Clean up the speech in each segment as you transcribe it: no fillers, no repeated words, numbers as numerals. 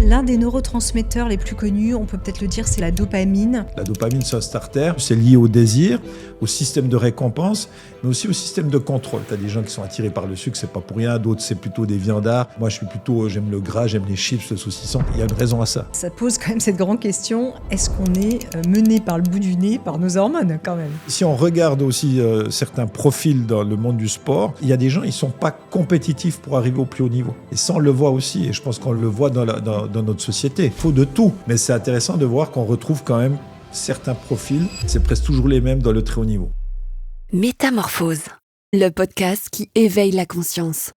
L'un des neurotransmetteurs les plus connus, on peut peut-être le dire, c'est la dopamine. La dopamine, c'est un starter. C'est lié au désir, au système de récompense, mais aussi au système de contrôle. Tu as des gens qui sont attirés par le sucre, c'est pas pour rien. D'autres, c'est plutôt des viandards. Moi, j'aime le gras, j'aime les chips, le saucisson. Il y a une raison à ça. Ça pose quand même cette grande question. Est-ce qu'on est mené par le bout du nez par nos hormones, quand même? Si on regarde aussi certains profils dans le monde du sport, il y a des gens, ils sont pas compétitifs pour arriver au plus haut niveau. Et ça, on le voit aussi. Et je pense qu'on le voit dans notre société. Il faut de tout. Mais c'est intéressant de voir qu'on retrouve quand même certains profils. C'est presque toujours les mêmes dans le très haut niveau. Métamorphose, le podcast qui éveille la conscience.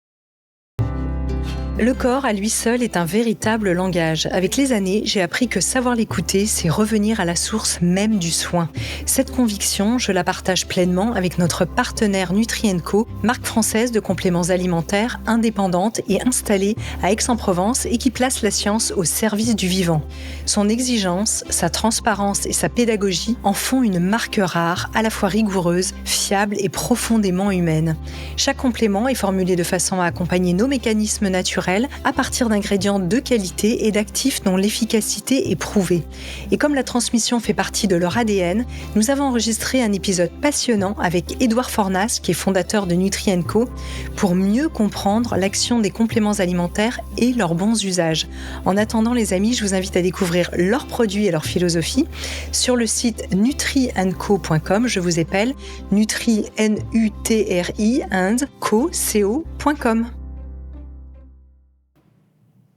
Le corps, à lui seul, est un véritable langage. Avec les années, j'ai appris que savoir l'écouter, c'est revenir à la source même du soin. Cette conviction, je la partage pleinement avec notre partenaire Nutri & Co, marque française de compléments alimentaires, indépendante et installée à Aix-en-Provence et qui place la science au service du vivant. Son exigence, sa transparence et sa pédagogie en font une marque rare, à la fois rigoureuse, fiable et profondément humaine. Chaque complément est formulé de façon à accompagner nos mécanismes naturels à partir d'ingrédients de qualité et d'actifs dont l'efficacité est prouvée. Et comme la transmission fait partie de leur ADN, nous avons enregistré un épisode passionnant avec Édouard Fornas, qui est fondateur de Nutri & Co, pour mieux comprendre l'action des compléments alimentaires et leurs bons usages. En attendant, les amis, je vous invite à découvrir leurs produits et leur philosophie sur le site nutriandco.com. Je vous appelle Nutri, N-U-T-R-I, and co.com.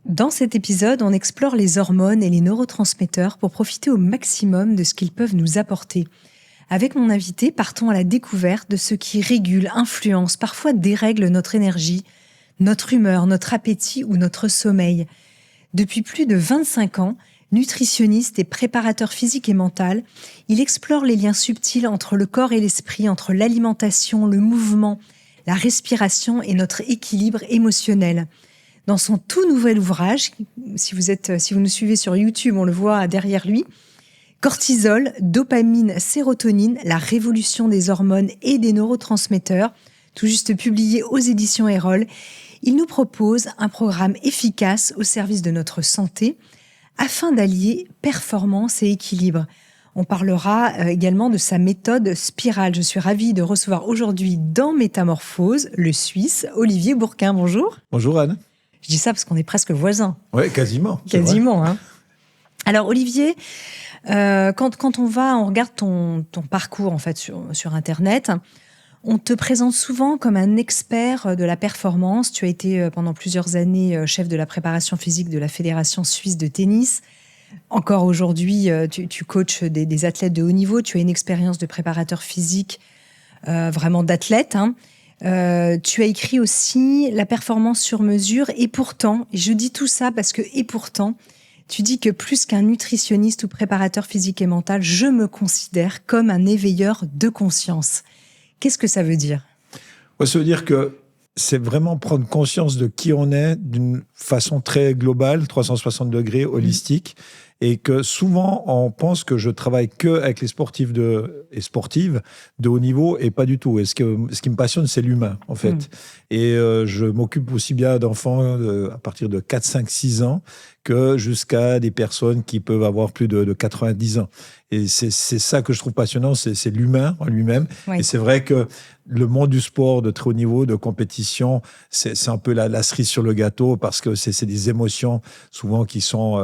Dans cet épisode, on explore les hormones et les neurotransmetteurs pour profiter au maximum de ce qu'ils peuvent nous apporter. Avec mon invité, partons à la découverte de ce qui régule, influence, parfois dérègle notre énergie, notre humeur, notre appétit ou notre sommeil. Depuis plus de 25 ans, nutritionniste et préparateur physique et mental, il explore les liens subtils entre le corps et l'esprit, entre l'alimentation, le mouvement, la respiration et notre équilibre émotionnel. Dans son tout nouvel ouvrage, si vous nous suivez sur YouTube, on le voit derrière lui, Cortisol, dopamine, sérotonine, la révolution des hormones et des neurotransmetteurs, tout juste publié aux éditions Erol, il nous propose un programme efficace au service de notre santé afin d'allier performance et équilibre. On parlera également de sa méthode spirale. Je suis ravie de recevoir aujourd'hui dans Métamorphose le Suisse Olivier Bourquin. Bonjour. Bonjour Anne. Je dis ça parce qu'on est presque voisins. Oui, quasiment. Quasiment, hein. Alors Olivier, quand on regarde ton parcours en fait sur Internet, on te présente souvent comme un expert de la performance. Tu as été pendant plusieurs années chef de la préparation physique de la Fédération suisse de tennis. Encore aujourd'hui, tu coaches des athlètes de haut niveau. Tu as une expérience de préparateur physique, vraiment d'athlète, hein. Tu as écrit aussi La performance sur mesure et pourtant, et je dis tout ça parce que et pourtant, tu dis que plus qu'un nutritionniste ou préparateur physique et mental, je me considère comme un éveilleur de conscience. Qu'est-ce que ça veut dire ? Ça veut dire que c'est vraiment prendre conscience de qui on est d'une façon très globale, 360 degrés, holistique, et que souvent on pense que je travaille que avec les sportifs et sportives de haut niveau et pas du tout. Et ce qui me passionne, c'est l'humain en fait. Et je m'occupe aussi bien d'enfants à partir de 4, 5, 6 ans que jusqu'à des personnes qui peuvent avoir plus de 90 ans. Et c'est ça que je trouve passionnant, c'est l'humain en lui-même. Oui. Et c'est vrai que le monde du sport de très haut niveau, de compétition, c'est un peu la cerise sur le gâteau parce que c'est des émotions souvent qui sont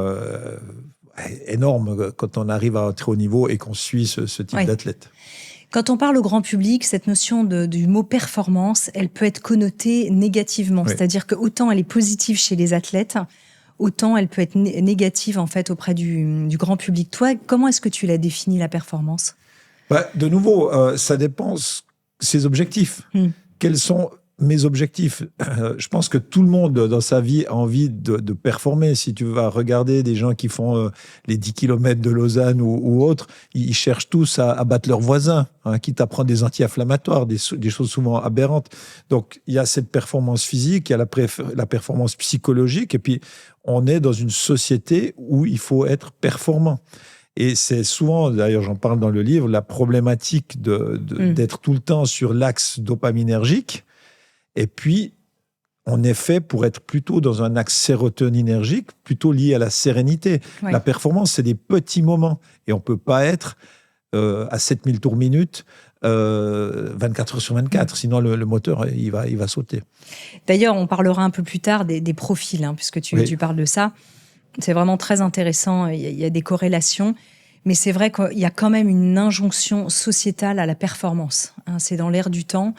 énormes quand on arrive à un très haut niveau et qu'on suit ce type d'athlète. Quand on parle au grand public, cette notion du mot performance, elle peut être connotée négativement. Oui. C'est-à-dire que autant elle est positive chez les athlètes, autant elle peut être négative en fait auprès du grand public. Toi, comment est-ce que tu l'as défini, la performance ? De nouveau, ça dépend ses objectifs. Quels sont mes objectifs? Je pense que tout le monde dans sa vie a envie de performer. Si tu vas regarder des gens qui font les 10 km de Lausanne ou autres, ils cherchent tous à battre leurs voisins, hein, quitte à prendre des anti-inflammatoires, des choses souvent aberrantes. Donc, il y a cette performance physique, il y a la performance psychologique, et puis on est dans une société où il faut être performant. Et c'est souvent, d'ailleurs j'en parle dans le livre, la problématique d'être tout le temps sur l'axe dopaminergique. Et puis, on est fait pour être plutôt dans un axe sérotoninergique, plutôt lié à la sérénité. Ouais. La performance, c'est des petits moments. Et on ne peut pas être à 7000 tours minute 24 heures sur 24. Sinon, le moteur, il va sauter. D'ailleurs, on parlera un peu plus tard des profils, hein, puisque tu parles de ça. C'est vraiment très intéressant. Il y a des corrélations. Mais c'est vrai qu'il y a quand même une injonction sociétale à la performance. Hein, c'est dans l'air du temps.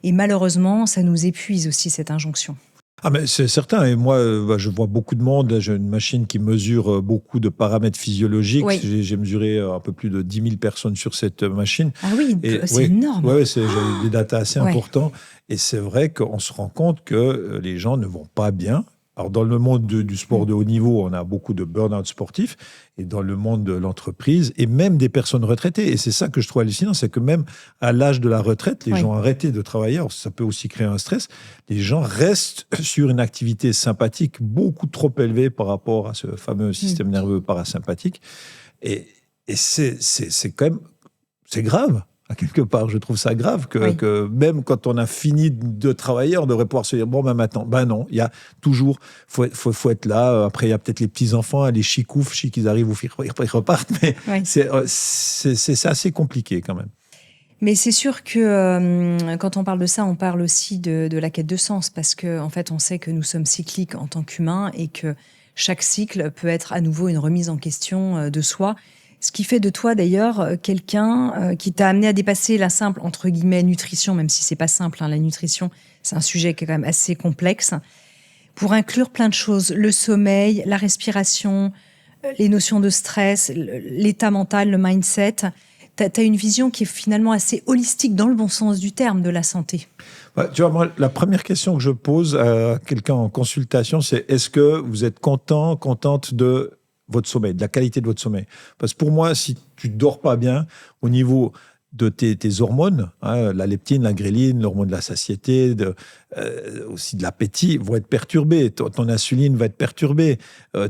Et malheureusement, ça nous épuise aussi, cette injonction. Ah, mais c'est certain. Et moi, je vois beaucoup de monde. J'ai une machine qui mesure beaucoup de paramètres physiologiques. Oui. J'ai mesuré un peu plus de 10 000 personnes sur cette machine. Ah oui, c'est énorme. Oui, j'ai des datas assez importants. Et c'est vrai qu'on se rend compte que les gens ne vont pas bien. Alors, dans le monde du sport de haut niveau, on a beaucoup de burn-out sportifs, et dans le monde de l'entreprise, et même des personnes retraitées. Et c'est ça que je trouve hallucinant, c'est que même à l'âge de la retraite, les gens arrêtent de travailler. Alors, ça peut aussi créer un stress. Les gens restent sur une activité sympathique beaucoup trop élevée par rapport à ce fameux système nerveux parasympathique. Et c'est quand même, c'est grave. À quelque part, je trouve ça grave que même quand on a fini de travailler, on devrait pouvoir se dire, bon, ben maintenant, ben non, il y a toujours, faut être là. Après, il y a peut-être les petits-enfants, les chicoufs, ils arrivent ou ils repartent, mais c'est assez compliqué quand même. Mais c'est sûr que quand on parle de ça, on parle aussi de la quête de sens, parce qu'en fait, on sait que nous sommes cycliques en tant qu'humains et que chaque cycle peut être à nouveau une remise en question de soi. Ce qui fait de toi, d'ailleurs, quelqu'un qui t'a amené à dépasser la simple, entre guillemets, nutrition, même si c'est pas simple, hein, la nutrition, c'est un sujet qui est quand même assez complexe, pour inclure plein de choses. Le sommeil, la respiration, les notions de stress, l'état mental, le mindset. T'as une vision qui est finalement assez holistique, dans le bon sens du terme, de la santé. Ouais, tu vois, moi, la première question que je pose à quelqu'un en consultation, c'est est-ce que vous êtes contente de votre sommeil, de la qualité de votre sommeil. Parce que pour moi, si tu ne dors pas bien, au niveau de tes hormones, hein, la leptine, la gréline, l'hormone de la satiété, aussi de l'appétit, vont être perturbés. Ton insuline va être perturbée.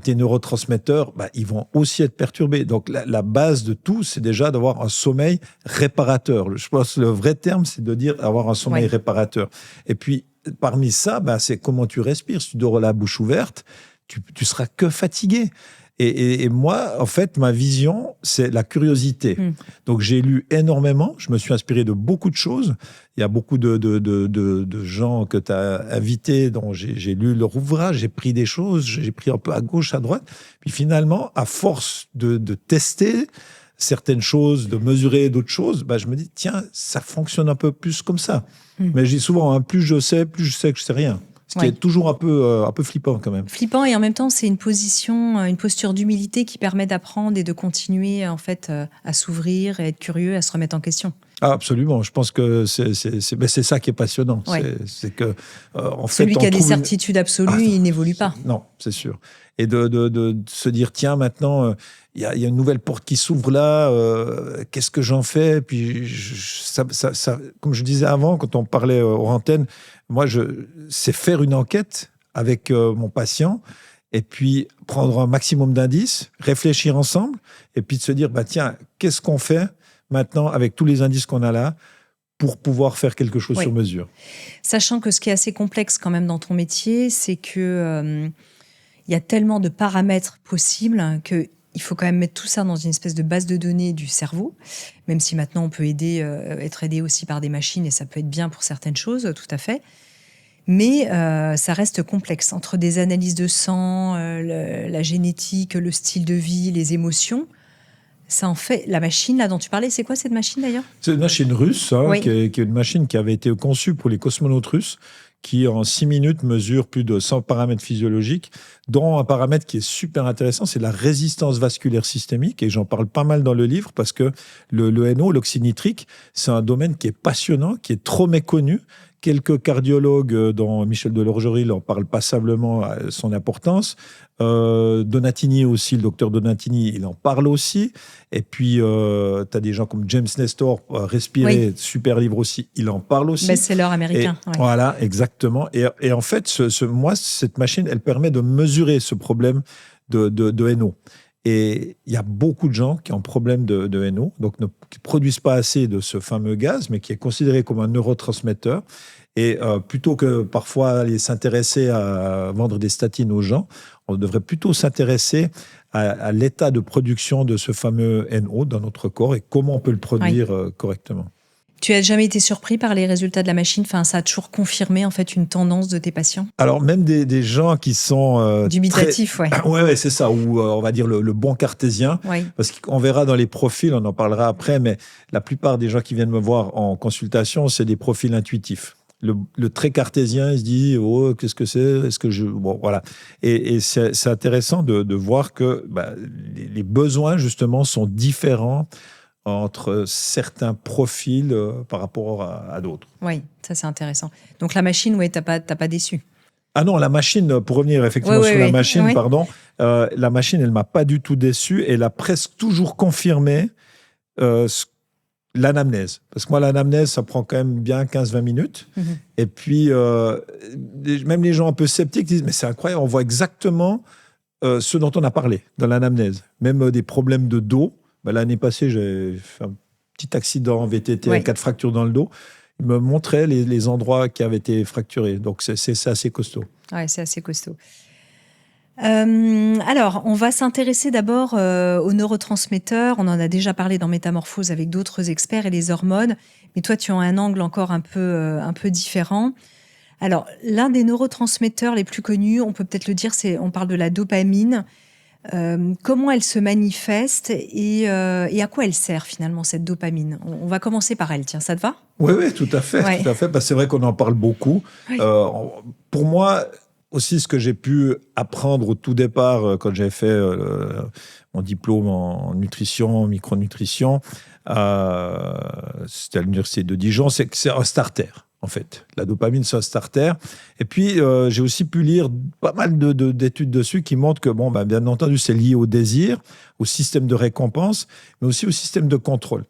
Tes neurotransmetteurs, ils vont aussi être perturbés. Donc, la base de tout, c'est déjà d'avoir un sommeil réparateur. Je pense que le vrai terme, c'est de dire avoir un sommeil réparateur. Et puis, parmi ça, c'est comment tu respires. Si tu dors la bouche ouverte, tu seras que fatigué. Et moi, en fait, ma vision, c'est la curiosité. Donc, j'ai lu énormément. Je me suis inspiré de beaucoup de choses. Il y a beaucoup de gens que tu as invités, dont j'ai lu leur ouvrage, j'ai pris des choses, j'ai pris un peu à gauche, à droite. Puis finalement, à force de tester certaines choses, de mesurer d'autres choses, je me dis, tiens, ça fonctionne un peu plus comme ça. Mais je dis souvent, plus je sais que je sais rien. Ce qui est toujours un peu flippant quand même. Flippant, et en même temps, c'est une posture d'humilité qui permet d'apprendre et de continuer en fait à s'ouvrir et être curieux, à se remettre en question. Ah, absolument. Je pense que c'est ça qui est passionnant. C'est que en fait, celui qui a des certitudes absolues, il n'évolue pas. Non, c'est sûr. Et de se dire, tiens, maintenant, il y a une nouvelle porte qui s'ouvre là, qu'est-ce que j'en fais? Puis, comme je disais avant, quand on parlait hors antenne, moi, c'est faire une enquête avec mon patient et puis prendre un maximum d'indices, réfléchir ensemble et puis de se dire, tiens, qu'est-ce qu'on fait maintenant avec tous les indices qu'on a là pour pouvoir faire quelque chose sur mesure? Sachant que ce qui est assez complexe quand même dans ton métier, c'est que il y a tellement de paramètres possibles qu'il faut quand même mettre tout ça dans une espèce de base de données du cerveau, même si maintenant on peut être aidé aussi par des machines et ça peut être bien pour certaines choses, tout à fait. Mais ça reste complexe. Entre des analyses de sang, la génétique, le style de vie, les émotions, ça en fait... La machine là dont tu parlais, c'est quoi cette machine d'ailleurs? C'est une machine russe, qui est une machine qui avait été conçue pour les cosmonautes russes, qui en 6 minutes mesure plus de 100 paramètres physiologiques, dont un paramètre qui est super intéressant, c'est la résistance vasculaire systémique, et j'en parle pas mal dans le livre, parce que le NO, l'oxyde nitrique, c'est un domaine qui est passionnant, qui est trop méconnu. Quelques cardiologues, dont Michel Delorgerie, en parlent passablement à son importance. Donatini aussi, le docteur Donatini, il en parle aussi. Et puis, tu as des gens comme James Nestor, Respirer, super livre aussi, il en parle aussi. Best-seller américain. Voilà, exactement. Et en fait, moi, cette machine, elle permet de mesurer ce problème de NO. Et il y a beaucoup de gens qui ont problème de NO, donc qui ne produisent pas assez de ce fameux gaz, mais qui est considéré comme un neurotransmetteur. Et plutôt que parfois aller s'intéresser à vendre des statines aux gens, on devrait plutôt s'intéresser à l'état de production de ce fameux NO dans notre corps et comment on peut le produire correctement. Tu as jamais été surpris par les résultats de la machine? Enfin, ça a toujours confirmé en fait une tendance de tes patients? Alors même des gens qui sont dubitatifs, ouais, c'est ça, ou on va dire le bon cartésien, parce qu'on verra dans les profils, on en parlera après, mais la plupart des gens qui viennent me voir en consultation, c'est des profils intuitifs. Le très cartésien, il se dit qu'est-ce que c'est? Est-ce que bon, voilà. Et c'est intéressant de voir que les besoins justement sont différents entre certains profils par rapport à d'autres. Oui, ça c'est intéressant. Donc la machine, t'as pas déçu? Ah non, la machine, pour revenir effectivement sur la machine, pardon, la machine, elle m'a pas du tout déçu. Elle a presque toujours confirmé l'anamnèse. Parce que moi, l'anamnèse, ça prend quand même bien 15-20 minutes. Mm-hmm. Et puis, même les gens un peu sceptiques disent, mais c'est incroyable, on voit exactement ce dont on a parlé dans l'anamnèse. Même des problèmes de dos. L'année passée, j'ai fait un petit accident en VTT avec 4 fractures dans le dos. Il me montrait les endroits qui avaient été fracturés. Donc, c'est assez costaud. Oui, c'est assez costaud. Alors, on va s'intéresser d'abord aux neurotransmetteurs. On en a déjà parlé dans Métamorphose avec d'autres experts et les hormones. Mais toi, tu as un angle encore un peu différent. Alors, l'un des neurotransmetteurs les plus connus, on peut peut-être le dire, on parle de la dopamine. Comment elle se manifeste et à quoi elle sert finalement cette dopamine? On va commencer par elle, tiens, ça te va? Oui, tout à fait. Tout à fait. C'est vrai qu'on en parle beaucoup. Oui. Pour moi, aussi, ce que j'ai pu apprendre au tout départ, quand j'ai fait mon diplôme en nutrition, en micronutrition, c'était à l'université de Dijon, c'est que c'est un starter. En fait, la dopamine, c'est un starter. Et puis, j'ai aussi pu lire pas mal d'études dessus qui montrent que, bien entendu, c'est lié au désir, au système de récompense, mais aussi au système de contrôle.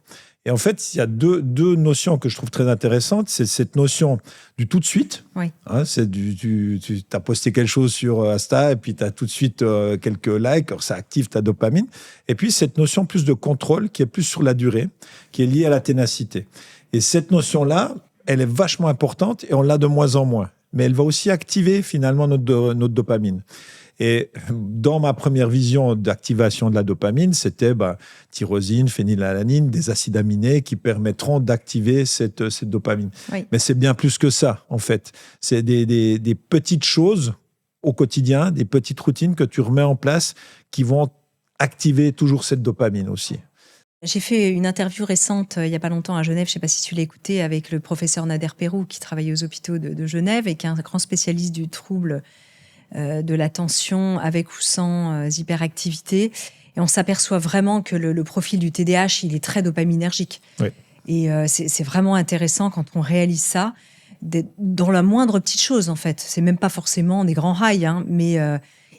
Et en fait, il y a deux notions que je trouve très intéressantes. C'est cette notion du tout de suite. Oui. C'est tu as posté quelque chose sur Insta et puis tu as tout de suite quelques likes. Alors ça active ta dopamine. Et puis, cette notion plus de contrôle qui est plus sur la durée, qui est liée à la ténacité. Et cette notion-là, elle est vachement importante et on l'a de moins en moins. Mais elle va aussi activer finalement notre dopamine. Et dans ma première vision d'activation de la dopamine, c'était tyrosine, phénylalanine, des acides aminés qui permettront d'activer cette dopamine. Oui. Mais c'est bien plus que ça, en fait. C'est des petites choses au quotidien, des petites routines que tu remets en place qui vont activer toujours cette dopamine aussi. J'ai fait une interview récente, il n'y a pas longtemps à Genève, je ne sais pas si tu l'as écouté, avec le professeur Nader Perrou qui travaille aux hôpitaux de Genève et qui est un grand spécialiste du trouble de l'attention avec ou sans hyperactivité. Et on s'aperçoit vraiment que le profil du TDAH, il est très dopaminergique. Oui. Et c'est vraiment intéressant quand on réalise ça, dans la moindre petite chose en fait. C'est même pas forcément des grands highs, mais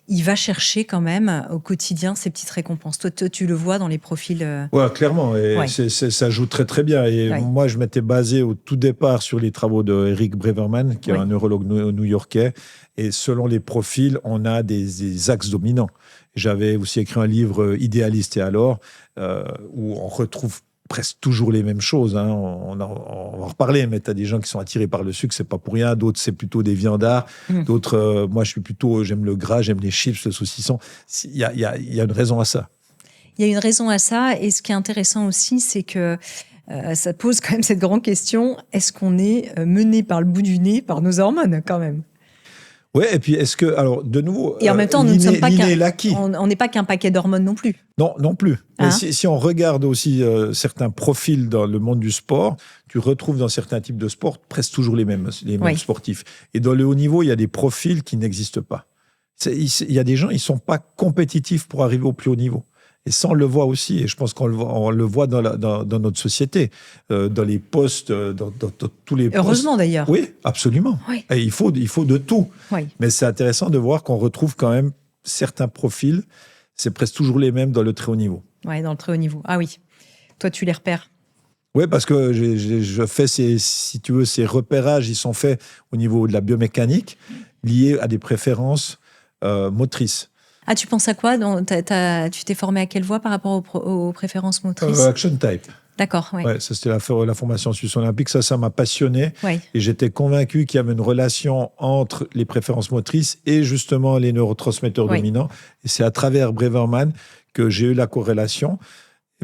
il va chercher quand même au quotidien ces petites récompenses. Toi, tu le vois dans les profils. Oui, clairement. Et ça joue très, très bien. Et moi, je m'étais basé au tout départ sur les travaux de Eric Breverman, qui est un neurologue new-yorkais. Et selon les profils, on a des axes dominants. J'avais aussi écrit un livre, Idéaliste et alors, où on retrouve presque toujours les mêmes choses. On va en reparler, mais tu as des gens qui sont attirés par le sucre, c'est pas pour rien. D'autres, c'est plutôt des viandards. D'autres, moi, j'aime le gras, j'aime les chips, le saucisson. Il y a une raison à ça. Il y a une raison à ça. Et ce qui est intéressant aussi, c'est que ça pose quand même cette grande question. Est-ce qu'on est mené par le bout du nez par nos hormones, quand même? Oui, et puis est-ce que, alors de nouveau, et en même temps, nous ne sommes pas on n'est pas qu'un paquet d'hormones non plus. Non plus. Mais si on regarde aussi certains profils dans le monde du sport, tu retrouves dans certains types de sports presque toujours les mêmes sportifs. Et dans le haut niveau, il y a des profils qui n'existent pas. Il y a des gens, ils ne sont pas compétitifs pour arriver au plus haut niveau. Et ça, on le voit aussi, et je pense qu'on le voit dans notre société, dans les postes, dans tous les postes. Heureusement d'ailleurs. Oui, absolument. Oui. Et il faut de tout. Oui. Mais c'est intéressant de voir qu'on retrouve quand même certains profils, c'est presque toujours les mêmes dans le très haut niveau. Oui, dans le très haut niveau. Ah oui. Toi, tu les repères. Oui, parce que je fais ces repérages, ils sont faits au niveau de la biomécanique, liés à des préférences motrices. Ah, tu penses à quoi? Tu t'es formé à quelle voie par rapport aux préférences motrices? Action type. D'accord, oui. Ouais, ça, c'était la formation Suisse olympique. Ça m'a passionné. Ouais. Et j'étais convaincu qu'il y avait une relation entre les préférences motrices et justement les neurotransmetteurs dominants. Et c'est à travers Braverman que j'ai eu la corrélation.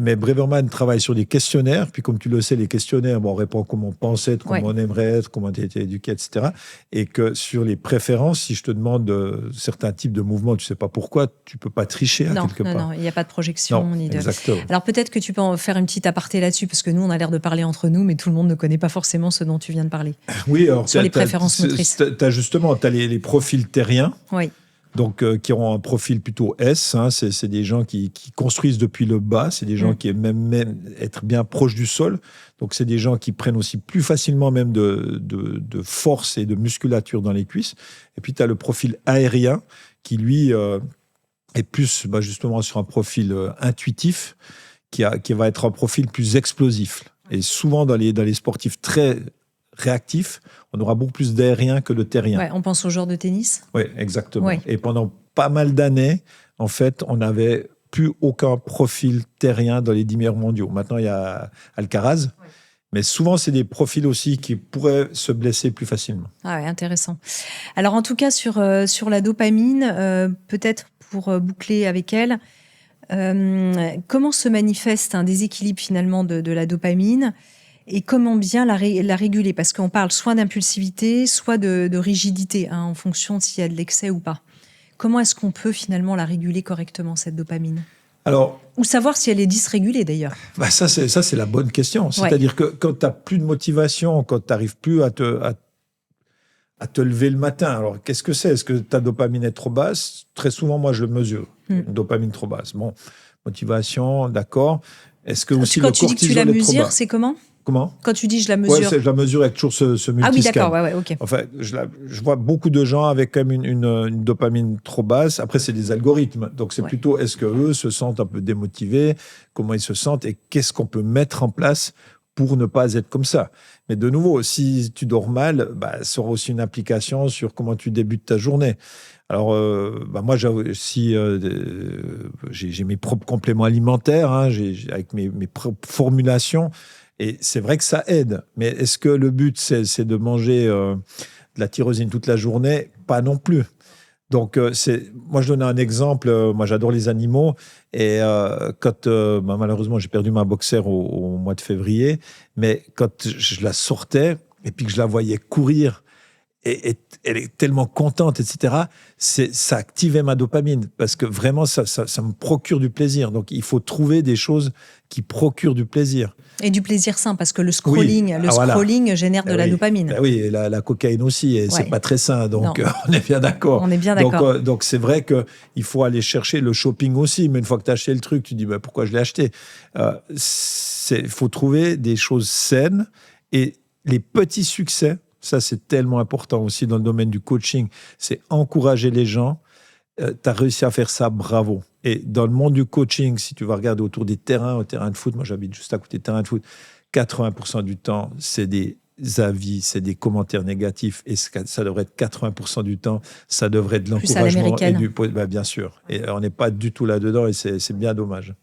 Mais Braverman travaille sur des questionnaires. Puis comme tu le sais, les questionnaires, on répond comment on pense être, comment on aimerait être, comment on a été éduqué, etc. Et que sur les préférences, si je te demande certains types de mouvements, tu ne sais pas pourquoi, tu ne peux pas tricher quelque part. Non, il n'y a pas de projection. Non, exactement. Alors peut-être que tu peux en faire une petite aparté là-dessus, parce que nous, on a l'air de parler entre nous, mais tout le monde ne connaît pas forcément ce dont tu viens de parler. Oui, alors sur les préférences motrices. Tu as les profils terriens. Oui. Donc, qui auront un profil plutôt S. C'est des gens qui construisent depuis le bas. C'est des gens qui aiment même être bien proches du sol. Donc, c'est des gens qui prennent aussi plus facilement même de force et de musculature dans les cuisses. Et puis, tu as le profil aérien qui, lui, est plus justement sur un profil intuitif, qui va être un profil plus explosif. Et souvent, dans les sportifs très réactifs, on aura beaucoup plus d'aériens que de terriens. Ouais, on pense aux joueurs de tennis. Oui, exactement. Ouais. Et pendant pas mal d'années, en fait, on n'avait plus aucun profil terrien dans les 10 meilleurs mondiaux. Maintenant, il y a Alcaraz. Ouais. Mais souvent, c'est des profils aussi qui pourraient se blesser plus facilement. Ah ouais, intéressant. Alors, en tout cas, sur la dopamine, peut-être pour boucler avec elle, comment se manifeste un déséquilibre finalement de la dopamine et comment bien la réguler? Parce qu'on parle soit d'impulsivité, soit de rigidité, en fonction de s'il y a de l'excès ou pas. Comment est-ce qu'on peut finalement la réguler correctement, cette dopamine? Ou savoir si elle est dysrégulée, d'ailleurs. Ça, c'est la bonne question. C'est-à-dire que quand tu n'as plus de motivation, quand tu n'arrives plus à te lever le matin, alors qu'est-ce que c'est? Est-ce que ta dopamine est trop basse? Très souvent, moi, je le mesure. Une dopamine trop basse. Bon, motivation, d'accord. Est-ce que aussi quand le tu dis que tu la mesures, c'est comment? Comment? Quand tu dis je la mesure? Je la mesure avec toujours ce multiscan. Ah oui, d'accord, ouais, ok. Enfin, je vois beaucoup de gens avec quand même une dopamine trop basse. Après, c'est des algorithmes. Donc, c'est plutôt est-ce qu'eux se sentent un peu démotivés? Comment ils se sentent? Et qu'est-ce qu'on peut mettre en place pour ne pas être comme ça? Mais de nouveau, si tu dors mal, ça aura aussi une application sur comment tu débutes ta journée. Alors, moi, j'ai mes propres compléments alimentaires, avec mes propres formulations. Et c'est vrai que ça aide. Mais est-ce que le but, c'est de manger de la tyrosine toute la journée? Pas non plus. Donc, moi, je donne un exemple. Moi, j'adore les animaux. Et quand, malheureusement, j'ai perdu ma boxer au mois de février, mais quand je la sortais et puis que je la voyais courir, et elle est tellement contente, etc., ça activait ma dopamine parce que vraiment, ça me procure du plaisir. Donc, il faut trouver des choses qui procurent du plaisir. Et du plaisir sain, parce que le scrolling génère de la dopamine. Oui, et la cocaïne aussi, et c'est pas très sain, donc on est bien d'accord. On est bien d'accord. Donc c'est vrai qu'il faut aller chercher le shopping aussi, mais une fois que tu as acheté le truc, tu dis pourquoi je l'ai acheté? Il faut trouver des choses saines, et les petits succès, ça c'est tellement important aussi dans le domaine du coaching, c'est encourager les gens. Tu as réussi à faire ça, bravo. Et dans le monde du coaching, si tu vas regarder autour des terrains, au terrain de foot, moi j'habite juste à côté des terrains de foot, 80% du temps, c'est des avis, c'est des commentaires négatifs, et ça devrait être 80% du temps, ça devrait être de l'encouragement. Plus à l'américaine. Bien sûr. Et on n'est pas du tout là-dedans, et c'est bien dommage.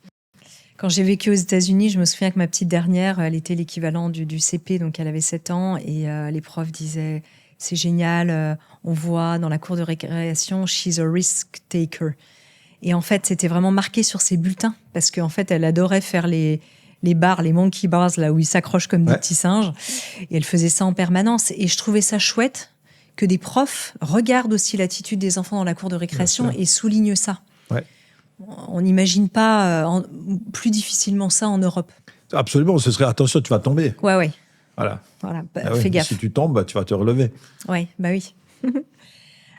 Quand j'ai vécu aux États-Unis, je me souviens que ma petite dernière, elle était l'équivalent du CP, donc elle avait 7 ans, et les profs disaient... C'est génial, on voit dans la cour de récréation, she's a risk taker. Et en fait, c'était vraiment marqué sur ses bulletins, parce qu'en fait, elle adorait faire les bars, les monkey bars, là où ils s'accrochent comme des petits singes. Et elle faisait ça en permanence. Et je trouvais ça chouette que des profs regardent aussi l'attitude des enfants dans la cour de récréation et soulignent ça. Ouais. On n'imagine pas plus difficilement ça en Europe. Absolument, ce serait attention, tu vas tomber. Ouais. Voilà. Fais gaffe. Si tu tombes, tu vas te relever. Oui.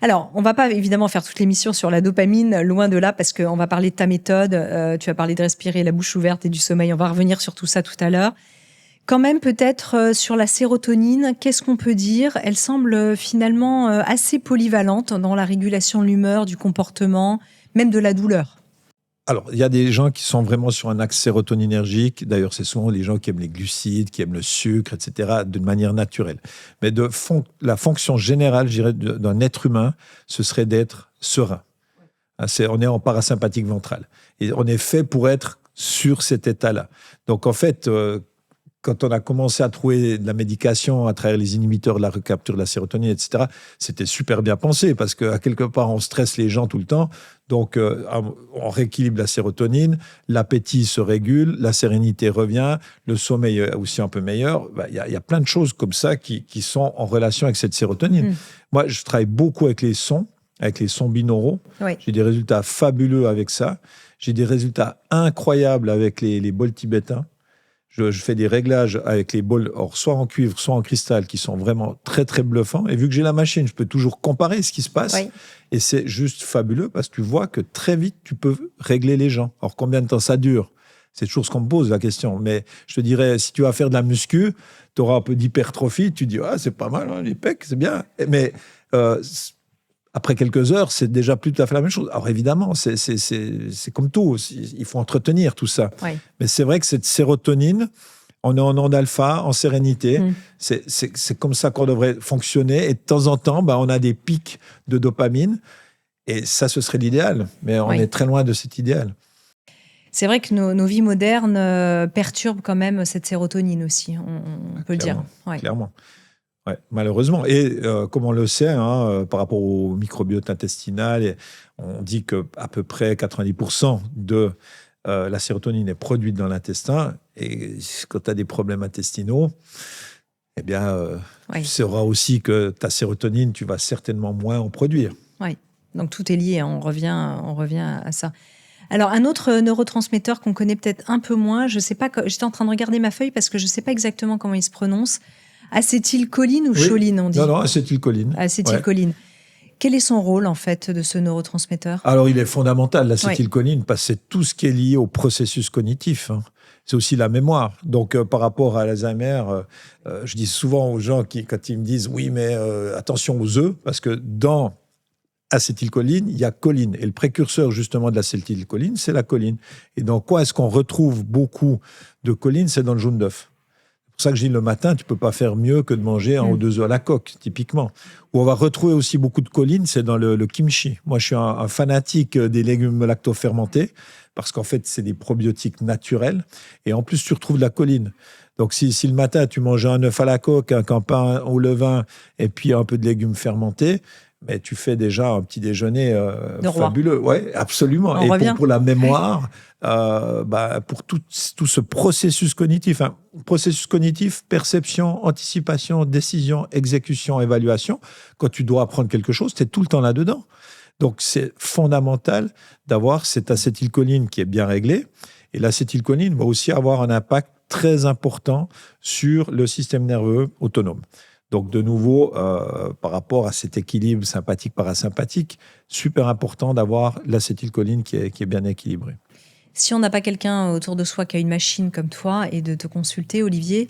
Alors, on ne va pas évidemment faire toute l'émission sur la dopamine, loin de là, parce qu'on va parler de ta méthode. Tu as parlé de respirer la bouche ouverte et du sommeil. On va revenir sur tout ça tout à l'heure. Quand même, peut-être sur la sérotonine, qu'est-ce qu'on peut dire? Elle semble finalement assez polyvalente dans la régulation de l'humeur, du comportement, même de la douleur. Alors, il y a des gens qui sont vraiment sur un axe sérotoninergique. D'ailleurs, c'est souvent les gens qui aiment les glucides, qui aiment le sucre, etc., d'une manière naturelle. Mais la fonction générale, je dirais, d'un être humain, ce serait d'être serein. On est en parasympathique ventral. Et on est fait pour être sur cet état-là. Donc, en fait, quand on a commencé à trouver de la médication à travers les inhibiteurs de la recapture de la sérotonine, etc., c'était super bien pensé parce qu'à quelque part, on stresse les gens tout le temps. Donc, on rééquilibre la sérotonine, l'appétit se régule, la sérénité revient, le sommeil est aussi un peu meilleur. Il y a plein de choses comme ça qui sont en relation avec cette sérotonine. Moi, je travaille beaucoup avec les sons binauraux. Oui. J'ai des résultats fabuleux avec ça. J'ai des résultats incroyables avec les bols tibétains. Je fais des réglages avec les bols, soit en cuivre, soit en cristal, qui sont vraiment très, très bluffants. Et vu que j'ai la machine, je peux toujours comparer ce qui se passe. Oui. Et c'est juste fabuleux parce que tu vois que très vite, tu peux régler les gens. Alors, combien de temps ça dure ? C'est toujours ce qu'on me pose, la question. Mais je te dirais, si tu vas faire de la muscu, tu auras un peu d'hypertrophie. Tu dis, c'est pas mal, hein, les pecs, c'est bien. Mais après quelques heures, c'est déjà plus tout à fait la même chose. Alors évidemment, c'est comme tout. Il faut entretenir tout ça. Oui. Mais c'est vrai que cette sérotonine, on est en onde alpha, en sérénité. C'est comme ça qu'on devrait fonctionner. Et de temps en temps, on a des pics de dopamine. Et ça, ce serait l'idéal. Mais on est très loin de cet idéal. C'est vrai que nos vies modernes perturbent quand même cette sérotonine aussi, on peut le dire. Ouais. Clairement. Ouais, malheureusement. Et comme on le sait, par rapport au microbiote intestinal, on dit qu'à peu près 90% de la sérotonine est produite dans l'intestin. Et quand tu as des problèmes intestinaux, eh bien, tu sauras aussi que ta sérotonine, tu vas certainement moins en produire. Oui, donc tout est lié, on revient à ça. Alors, un autre neurotransmetteur qu'on connaît peut-être un peu moins, je sais pas, j'étais en train de regarder ma feuille parce que je ne sais pas exactement comment il se prononce. Acétylcholine ou choline, on dit ? Non, acétylcholine. Acétylcholine. Ouais. Quel est son rôle, en fait, de ce neurotransmetteur ? Alors, il est fondamental, l'acétylcholine, parce que c'est tout ce qui est lié au processus cognitif. C'est aussi la mémoire. Donc, par rapport à l'Alzheimer, je dis souvent aux gens quand ils me disent « Oui, mais attention aux œufs », parce que dans acétylcholine, il y a choline. Et le précurseur, justement, de l'acétylcholine, c'est la choline. Et dans quoi est-ce qu'on retrouve beaucoup de choline ? C'est dans le jaune d'œuf. C'est pour ça que je dis le matin, tu ne peux pas faire mieux que de manger 1 ou 2 œufs à la coque, typiquement. Où on va retrouver aussi beaucoup de choline, c'est dans le kimchi. Moi, je suis un fanatique des légumes lactofermentés, parce qu'en fait, c'est des probiotiques naturels. Et en plus, tu retrouves de la choline. Donc, si le matin, tu manges un œuf à la coque, un pain au levain, et puis un peu de légumes fermentés, mais tu fais déjà un petit déjeuner fabuleux. Oui, absolument. Et pour la mémoire, pour tout ce processus cognitif. Processus cognitif, perception, anticipation, décision, exécution, évaluation. Quand tu dois apprendre quelque chose, tu es tout le temps là-dedans. Donc, c'est fondamental d'avoir cette acétylcholine qui est bien réglée. Et l'acétylcholine va aussi avoir un impact très important sur le système nerveux autonome. Donc, de nouveau, par rapport à cet équilibre sympathique-parasympathique, super important d'avoir l'acétylcholine qui est bien équilibrée. Si on n'a pas quelqu'un autour de soi qui a une machine comme toi et de te consulter, Olivier,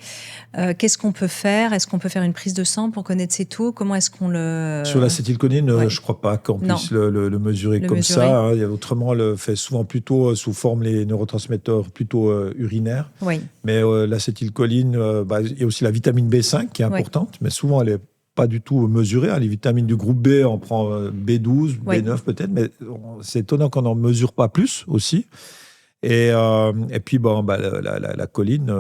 qu'est-ce qu'on peut faire ? Est-ce qu'on peut faire une prise de sang pour connaître ses taux ? Comment est-ce qu'on le... Sur l'acétylcholine, je ne crois pas qu'on puisse le mesurer comme ça. Autrement, on le fait souvent plutôt sous forme les neurotransmetteurs plutôt urinaires. Oui. Mais l'acétylcholine, il y a aussi la vitamine B5 qui est importante, mais souvent elle est pas du tout mesurée. Les vitamines du groupe B, on prend B12, B9 peut-être, mais c'est étonnant qu'on n'en mesure pas plus aussi. Et puis, la choline,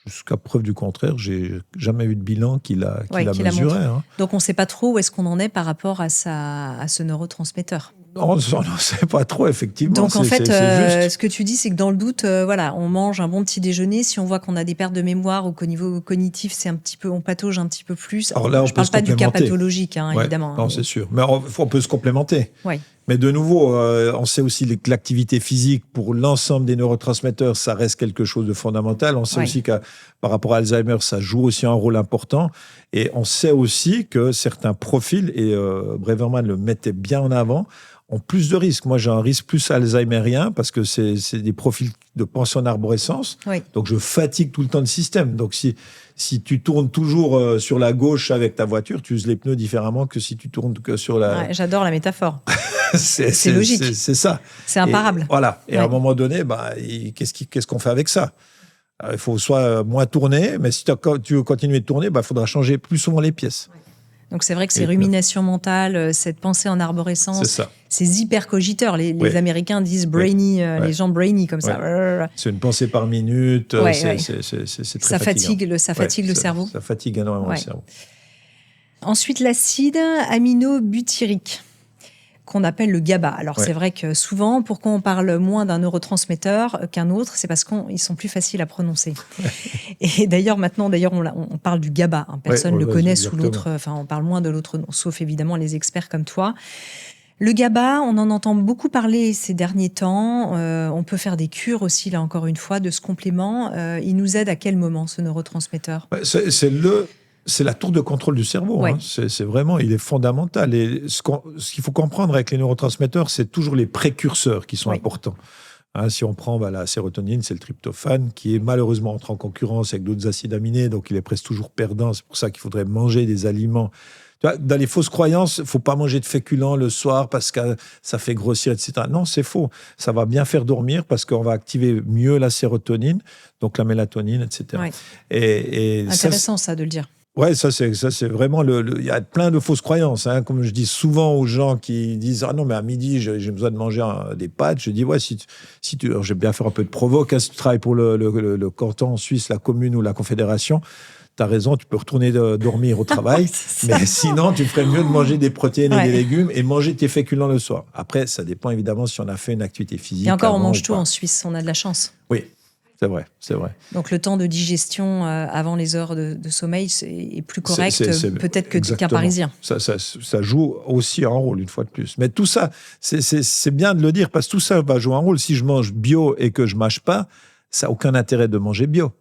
jusqu'à preuve du contraire, j'ai jamais eu de bilan qui la mesurait. Donc, on ne sait pas trop où est-ce qu'on en est par rapport à ce neurotransmetteur. On ne sait pas trop, effectivement. Donc, en fait, ce que tu dis, c'est que dans le doute, on mange un bon petit déjeuner. Si on voit qu'on a des pertes de mémoire ou qu'au niveau cognitif, on patauge un petit peu plus. Alors là, je ne parle pas du cas pathologique, évidemment. Non, c'est sûr. Mais on peut se complémenter. Oui. Mais de nouveau, on sait aussi que l'activité physique, pour l'ensemble des neurotransmetteurs, ça reste quelque chose de fondamental. On sait aussi que par rapport à Alzheimer, ça joue aussi un rôle important. Et on sait aussi que certains profils, et Braverman le mettait bien en avant, ont plus de risques. Moi, j'ai un risque plus alzheimerien parce que c'est des profils de pension en arborescence. Oui. Donc, je fatigue tout le temps le système. Donc, si tu tournes toujours sur la gauche avec ta voiture, tu uses les pneus différemment que si tu tournes que sur la... Ouais, j'adore la métaphore. c'est logique. C'est ça. C'est imparable. Et à un moment donné, qu'est-ce qu'on fait avec ça ? Il faut soit moins tourner, mais si tu veux continuer de tourner, il faudra changer plus souvent les pièces. Donc c'est vrai que ces ruminations mentales, cette pensée en arborescence, ces hypercogiteurs, les Américains disent brainy, les gens brainy comme ça. C'est une pensée par minute, c'est très fatigant. Ça fatigue le cerveau. Ça fatigue énormément le cerveau. Ensuite, l'acide aminobutyrique, qu'on appelle le GABA. Alors, c'est vrai que souvent, pourquoi on parle moins d'un neurotransmetteur qu'un autre, c'est parce qu'ils sont plus faciles à prononcer. Et d'ailleurs, maintenant, on parle du GABA. Personne ne le connaît sous l'autre... Enfin, on parle moins de l'autre nom, sauf évidemment les experts comme toi. Le GABA, on en entend beaucoup parler ces derniers temps. On peut faire des cures aussi, là, encore une fois, de ce complément. Il nous aide à quel moment, ce neurotransmetteur ? C'est la tour de contrôle du cerveau. Hein. C'est vraiment, il est fondamental. Et ce qu'il faut comprendre avec les neurotransmetteurs, c'est toujours les précurseurs qui sont importants. Hein, si on prend la sérotonine, c'est le tryptophane qui est malheureusement entré en concurrence avec d'autres acides aminés, donc il est presque toujours perdant. C'est pour ça qu'il faudrait manger des aliments. Tu vois, dans les fausses croyances, il ne faut pas manger de féculents le soir parce que ça fait grossir, etc. Non, c'est faux. Ça va bien faire dormir parce qu'on va activer mieux la sérotonine, donc la mélatonine, etc. Et intéressant ça de le dire. Ouais, ça c'est vraiment il y a plein de fausses croyances. Hein. Comme je dis souvent aux gens qui disent non mais à midi j'ai besoin de manger des pâtes, je dis si tu je vais bien faire un peu de provoque. Hein, si tu travailles pour le canton suisse, la commune ou la confédération, t'as raison, tu peux retourner dormir au travail, mais sinon tu ferais mieux de manger des protéines et des légumes et manger tes féculents le soir. Après ça dépend évidemment si on a fait une activité physique. Et encore on mange tout en Suisse, on a de la chance. Oui. C'est vrai. Donc le temps de digestion avant les heures de sommeil est plus correct peut-être qu'un Parisien. Ça joue aussi un rôle, une fois de plus. Mais tout ça, c'est bien de le dire, parce que tout ça va jouer un rôle. Si je mange bio et que je ne mâche pas, ça n'a aucun intérêt de manger bio.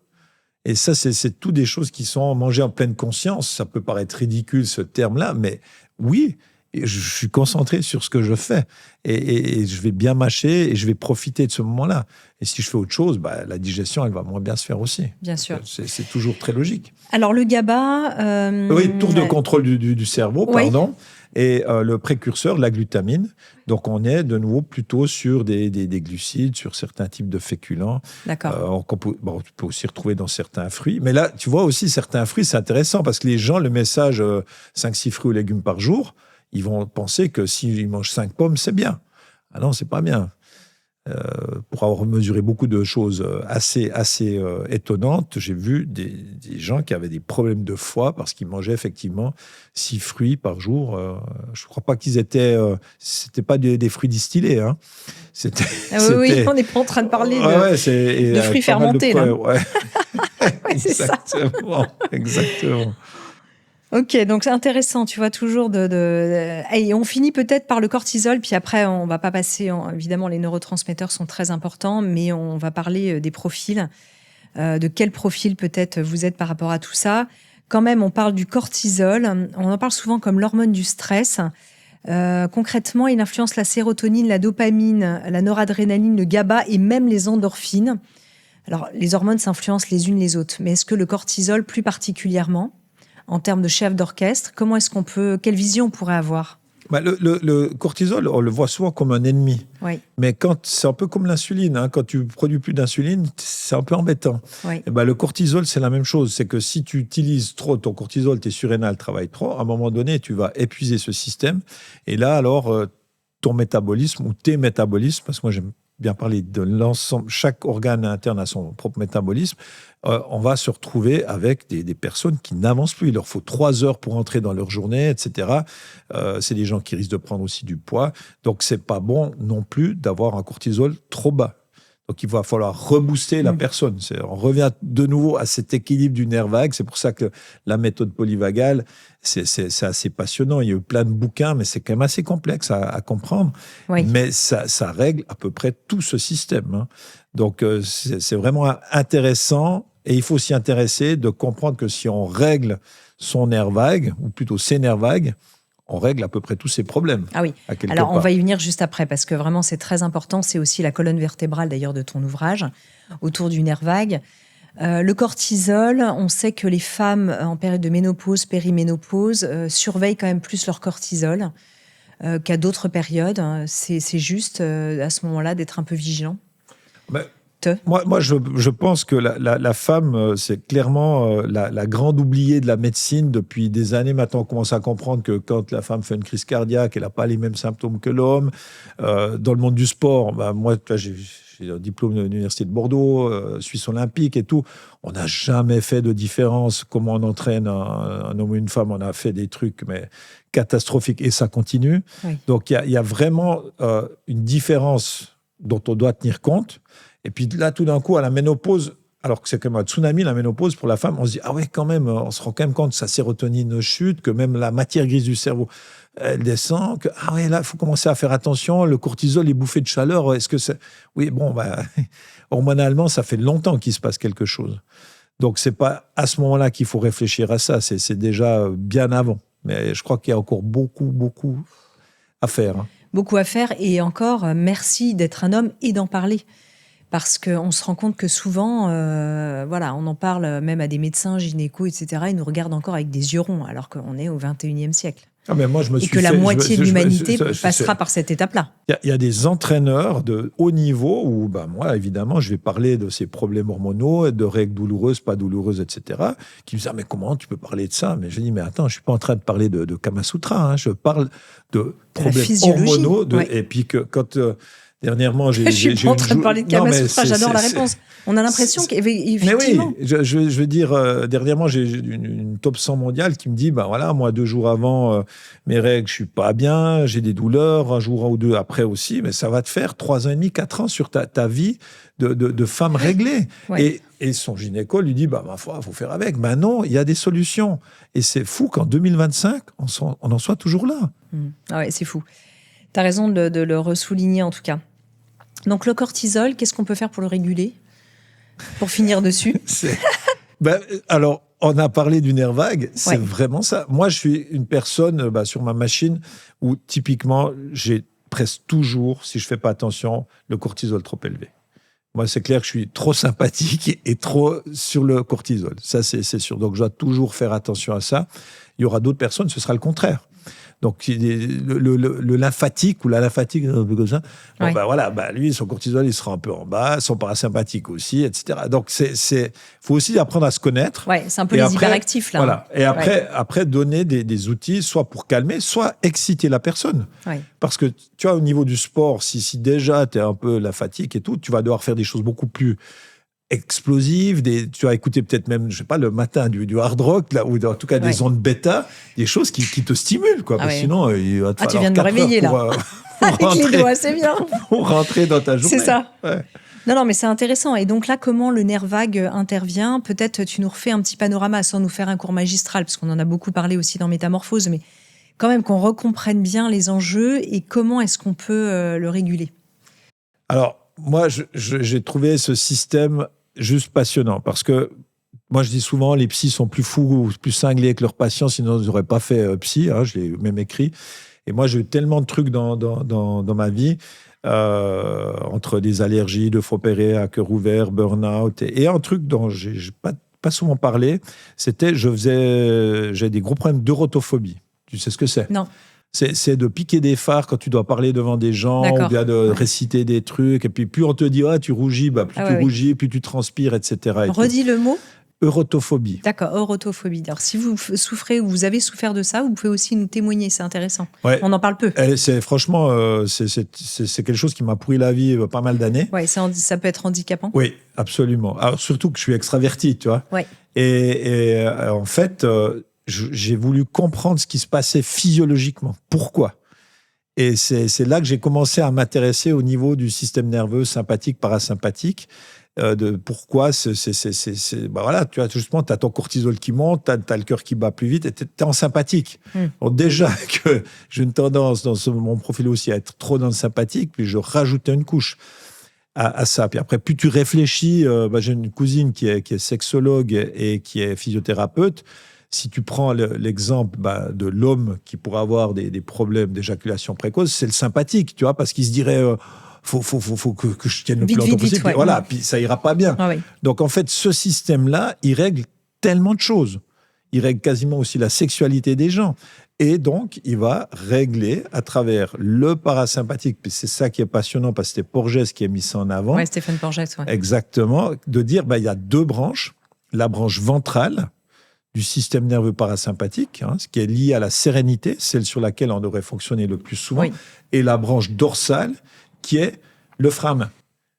Et ça, c'est tout des choses qui sont mangées en pleine conscience. Ça peut paraître ridicule, ce terme-là, mais oui, je suis concentré sur ce que je fais. Et je vais bien mâcher et je vais profiter de ce moment-là. Et si je fais autre chose, la digestion, elle va moins bien se faire aussi. Bien sûr. C'est toujours très logique. Alors, le GABA... Oui, tour de contrôle du cerveau, pardon. Et le précurseur, la glutamine. Donc, on est de nouveau plutôt sur des glucides, sur certains types de féculents. D'accord. Tu peux aussi retrouver dans certains fruits. Mais là, tu vois aussi, certains fruits, c'est intéressant parce que les gens, le message 5-6 fruits ou légumes par jour, ils vont penser que s'ils mangent 5 pommes, c'est bien. Ah non, c'est pas bien. Pour avoir mesuré beaucoup de choses assez étonnantes, j'ai vu des gens qui avaient des problèmes de foie parce qu'ils mangeaient effectivement 6 fruits par jour. Je ne crois pas qu'ils étaient... c'était pas des fruits distillés. Hein. Oui, on n'est pas en train de parler de fruits fermentés. Exactement. Ok, donc c'est intéressant, tu vois, toujours Et on finit peut-être par le cortisol, puis après, on va pas passer... Évidemment, les neurotransmetteurs sont très importants, mais on va parler des profils. De quel profil peut-être vous êtes par rapport à tout ça. Quand même, on parle du cortisol. On en parle souvent comme l'hormone du stress. Concrètement, il influence la sérotonine, la dopamine, la noradrénaline, le GABA et même les endorphines. Alors, les hormones s'influencent les unes les autres, mais est-ce que le cortisol plus particulièrement ? En termes de chef d'orchestre, quelle vision on pourrait avoir ? Le cortisol, on le voit souvent comme un ennemi. Oui. Mais c'est un peu comme l'insuline. Hein. Quand tu produis plus d'insuline, c'est un peu embêtant. Oui. Et le cortisol, c'est la même chose. C'est que si tu utilises trop ton cortisol, tes surrénales travaillent trop, à un moment donné, tu vas épuiser ce système. Et là, alors, ton métabolisme ou tes métabolismes, parce que moi, j'aime bien parler de l'ensemble, chaque organe interne a son propre métabolisme, on va se retrouver avec des personnes qui n'avancent plus. Il leur faut 3 heures pour entrer dans leur journée, etc. C'est des gens qui risquent de prendre aussi du poids. Donc, c'est pas bon non plus d'avoir un cortisol trop bas. Donc, il va falloir rebooster la personne. On revient de nouveau à cet équilibre du nerf vague. C'est pour ça que la méthode polyvagale, c'est assez passionnant. Il y a eu plein de bouquins, mais c'est quand même assez complexe à comprendre. Oui. Mais ça règle à peu près tout ce système. Hein. Donc, c'est vraiment intéressant. Et il faut s'y intéresser de comprendre que si on règle son nerf vague, ou plutôt ses nerfs vagues, on règle à peu près tous ces problèmes. Ah oui. Alors, on va y venir juste après, parce que vraiment, c'est très important. C'est aussi la colonne vertébrale, d'ailleurs, de ton ouvrage, autour du nerf vague. Le cortisol, on sait que les femmes en période de ménopause, périménopause, surveillent quand même plus leur cortisol qu'à d'autres périodes. C'est juste, à ce moment-là, d'être un peu vigilant. Moi, je pense que la femme, c'est clairement la grande oubliée de la médecine depuis des années. Maintenant, on commence à comprendre que quand la femme fait une crise cardiaque, elle n'a pas les mêmes symptômes que l'homme. Dans le monde du sport, moi, j'ai un diplôme de l'Université de Bordeaux, Suisse olympique et tout. On n'a jamais fait de différence. Comment on entraîne un homme ou une femme, on a fait des trucs mais catastrophiques et ça continue. Oui. Donc, il y a vraiment une différence dont on doit tenir compte. Et puis là, tout d'un coup, à la ménopause, alors que c'est comme un tsunami, la ménopause, pour la femme, on se dit, ah ouais, quand même, on se rend quand même compte que sa sérotonine chute, que même la matière grise du cerveau, elle descend, que, ah ouais, là, il faut commencer à faire attention, le cortisol, les bouffées de chaleur, est-ce que c'est... Oui, bon, hormonalement, ça fait longtemps qu'il se passe quelque chose. Donc, c'est pas à ce moment-là qu'il faut réfléchir à ça, c'est déjà bien avant. Mais je crois qu'il y a encore beaucoup à faire. Hein. Beaucoup à faire, et encore, merci d'être un homme et d'en parler. Parce qu'on se rend compte que souvent, on en parle même à des médecins, gynécos, etc. Ils nous regardent encore avec des yeux ronds, alors qu'on est au 21e siècle. Ah mais moi, et que la moitié de l'humanité passera par cette étape-là. Il y a des entraîneurs de haut niveau où, moi, évidemment, je vais parler de ces problèmes hormonaux, de règles douloureuses, pas douloureuses, etc., qui me disent « Ah, mais comment tu peux parler de ça ?» Mais je dis « Mais attends, je ne suis pas en train de parler de Kama Sutra, hein, je parle de problèmes hormonaux. » Et puis que quand... Dernièrement, je suis pas en train de parler de Kama Sutra, j'adore la réponse. On a l'impression qu'effectivement... Mais oui, je veux dire, dernièrement, j'ai une top 100 mondiale qui me dit, moi, 2 jours avant mes règles, je suis pas bien, j'ai des douleurs, un jour ou deux après aussi, mais ça va te faire 3 ans et demi, 4 ans sur ta vie de femme réglée. Ouais. Et son gynéco lui dit, faut faire avec. Non, il y a des solutions. Et c'est fou qu'en 2025, on en soit toujours là. Ah ouais, c'est fou. Tu as raison de le ressouligner en tout cas. Donc le cortisol, qu'est-ce qu'on peut faire pour le réguler ? Pour finir dessus. Alors, on a parlé du nerf vague, c'est vraiment ça. Moi, je suis une personne sur ma machine où typiquement, j'ai presque toujours, si je ne fais pas attention, le cortisol trop élevé. Moi, c'est clair que je suis trop sympathique et trop sur le cortisol. Ça, c'est sûr. Donc, je dois toujours faire attention à ça. Il y aura d'autres personnes, ce sera le contraire. Donc, le lymphatique ou la lymphatique, un peu comme ça, lui, son cortisol, il sera un peu en bas, son parasympathique aussi, etc. Donc, faut aussi apprendre à se connaître. Ouais, c'est un peu les hyperactifs, là. Voilà. Et après donner des outils, soit pour calmer, soit exciter la personne. Ouais. Parce que, tu vois, au niveau du sport, si déjà tu es un peu lymphatique et tout, tu vas devoir faire des choses beaucoup plus explosives, tu vas écouter peut-être même, je sais pas, le matin du hard rock, là, ou en tout cas des ondes bêta, des choses qui te stimulent, quoi. Parce que sinon, il va te falloir tu viens de me réveiller, là. Avec les doigts, c'est bien. Pour rentrer dans ta journée. C'est ça. Ouais. Non, mais c'est intéressant. Et donc là, comment le nerf vague intervient ? Peut-être tu nous refais un petit panorama sans nous faire un cours magistral, parce qu'on en a beaucoup parlé aussi dans Métamorphose, mais quand même qu'on recomprenne bien les enjeux et comment est-ce qu'on peut le réguler. Alors, moi, j'ai trouvé ce système juste passionnant parce que moi, je dis souvent, les psys sont plus fous, plus cinglés que leurs patients, sinon ils n'auraient pas fait psy. Hein, je l'ai même écrit. Et moi, j'ai eu tellement de trucs dans ma vie, entre des allergies, de faux opérés à cœur ouvert, burn-out. Et un truc dont je n'ai pas souvent parlé, c'était j'ai des gros problèmes d'eurotophobie. Tu sais ce que c'est ? Non. C'est de piquer des phares quand tu dois parler devant des gens, ou bien de réciter des trucs. Et puis, plus on te dit, tu rougis, plus tu rougis, plus tu transpires, etc. Redis le mot. Eurotophobie. D'accord, eurotophobie. Alors, si vous souffrez ou vous avez souffert de ça, vous pouvez aussi nous témoigner, c'est intéressant. Ouais. On en parle peu. Franchement, c'est quelque chose qui m'a pourri la vie pas mal d'années. Oui, ça peut être handicapant. Oui, absolument. Alors, surtout que je suis extraverti, tu vois. Ouais. Et en fait... j'ai voulu comprendre ce qui se passait physiologiquement. Pourquoi ? Et c'est là que j'ai commencé à m'intéresser au niveau du système nerveux sympathique, parasympathique, de pourquoi voilà, tu vois, justement, tu as ton cortisol qui monte, tu as le cœur qui bat plus vite, et tu es en sympathique. Donc déjà que j'ai une tendance dans mon profil aussi à être trop dans le sympathique, puis je rajoutais une couche à ça. Puis après, plus tu réfléchis, j'ai une cousine qui est sexologue et qui est physiothérapeute. Si tu prends l'exemple de l'homme qui pourrait avoir des problèmes d'éjaculation précoce, c'est le sympathique, tu vois, parce qu'il se dirait faut que je tienne le plus longtemps possible. Ouais. Voilà, puis ça ira pas bien. Ah, oui. Donc en fait, ce système-là, il règle tellement de choses. il règle quasiment aussi la sexualité des gens. Et donc, il va régler à travers le parasympathique, puis c'est ça qui est passionnant, parce que c'était Porges qui a mis ça en avant. Ouais, Stéphane Porges, ouais. Exactement, de dire, il y a 2 branches, la branche ventrale du système nerveux parasympathique, ce qui est lié à la sérénité, celle sur laquelle on devrait fonctionner le plus souvent, et la branche dorsale, qui est le frein à main.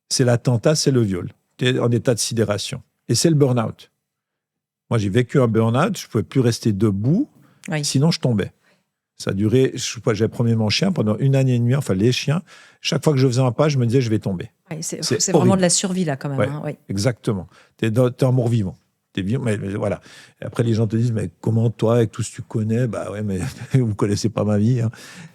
C'est l'attentat, c'est le viol. Tu es en état de sidération. Et c'est le burn-out. Moi, j'ai vécu un burn-out, je ne pouvais plus rester debout, sinon je tombais. Ça a duré, j'avais promené mon chien pendant 1 année et demie, enfin les chiens. Chaque fois que je faisais un pas, je me disais, je vais tomber. Ouais, c'est vraiment de la survie, là, quand même. Ouais, exactement. Tu es un mort-vivant. Mais voilà. Et après, les gens te disent, mais comment toi, avec tout ce que tu connais, mais vous ne connaissez pas ma vie.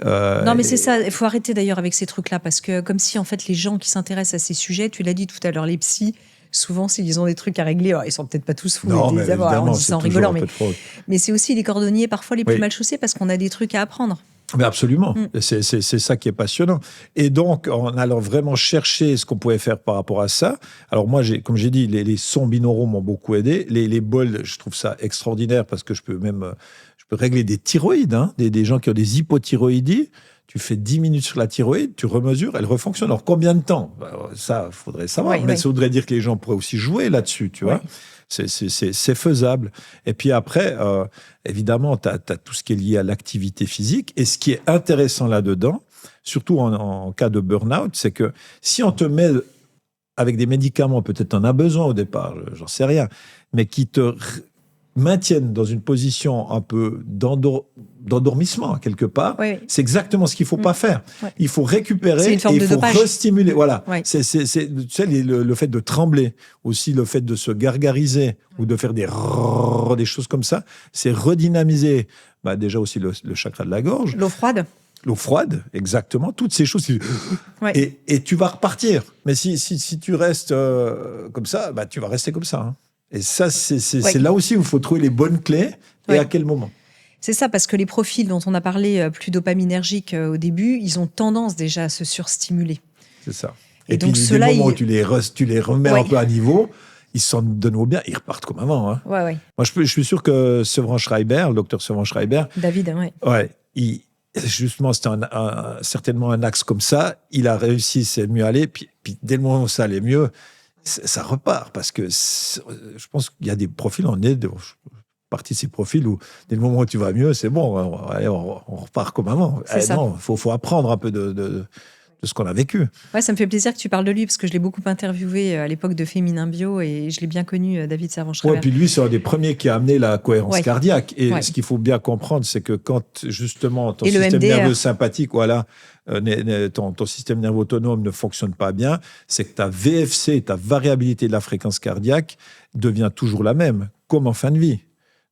Non, mais c'est ça. Il faut arrêter d'ailleurs avec ces trucs-là, parce que comme si, en fait, les gens qui s'intéressent à ces sujets, tu l'as dit tout à l'heure, les psys, souvent, s'ils ont des trucs à régler, ils sont peut-être pas tous fous. Non, mais évidemment, on dit ça en rigolant, mais c'est oui. aussi les cordonniers parfois les plus mal chaussés parce qu'on a des trucs à apprendre. Mais absolument, c'est ça qui est passionnant. Et donc, en allant vraiment chercher ce qu'on pouvait faire par rapport à ça, alors moi, comme j'ai dit, les sons binauraux m'ont beaucoup aidé. Les bols, je trouve ça extraordinaire parce que je peux régler des thyroïdes, des gens qui ont des hypothyroïdies. Tu fais 10 minutes sur la thyroïde, tu remesures, elle refonctionne. Alors, combien de temps ? Ça, il faudrait savoir. Mais ça voudrait dire que les gens pourraient aussi jouer là-dessus, tu vois. C'est faisable. Et puis après, évidemment, tu as tout ce qui est lié à l'activité physique. Et ce qui est intéressant là-dedans, surtout en cas de burn-out, c'est que si on te met avec des médicaments, peut-être on a besoin au départ, j'en sais rien, mais qui te maintiennent dans une position un peu d'endormissement, quelque part, c'est exactement ce qu'il ne faut pas faire. Il faut récupérer et il faut restimuler. Voilà. C'est tu sais, le fait de trembler, aussi le fait de se gargariser ou de faire des choses comme ça, c'est redynamiser déjà aussi le chakra de la gorge. L'eau froide, exactement. Toutes ces choses. Et tu vas repartir. Mais si tu restes comme ça, tu vas rester comme ça. Et ça, c'est là aussi où il faut trouver les bonnes clés et à quel moment. C'est ça, parce que les profils dont on a parlé plus dopaminergiques au début, ils ont tendance déjà à se surstimuler. C'est ça. Et donc, puis, des moments où tu les remets un peu à niveau, ils se sentent de nouveau bien, ils repartent comme avant. Moi, je suis sûr que Sevran Schreiber, le docteur Sevran Schreiber... David, justement, c'était certainement un axe comme ça. Il a réussi, c'est mieux aller. Puis dès le moment où ça allait mieux, ça repart, parce que je pense qu'il y a des profils, partie de ces profils où dès le moment où tu vas mieux, c'est bon, on repart comme avant. Non, faut apprendre un peu de ce qu'on a vécu. Ouais, ça me fait plaisir que tu parles de lui, parce que je l'ai beaucoup interviewé à l'époque de Féminin Bio, et je l'ai bien connu, David Servan-Schreiber. Puis lui, c'est un des premiers qui a amené la cohérence cardiaque. Et ce qu'il faut bien comprendre, c'est que quand justement ton système nerveux sympathique, ton système nerveux autonome ne fonctionne pas bien, c'est que ta VFC, ta variabilité de la fréquence cardiaque, devient toujours la même, comme en fin de vie.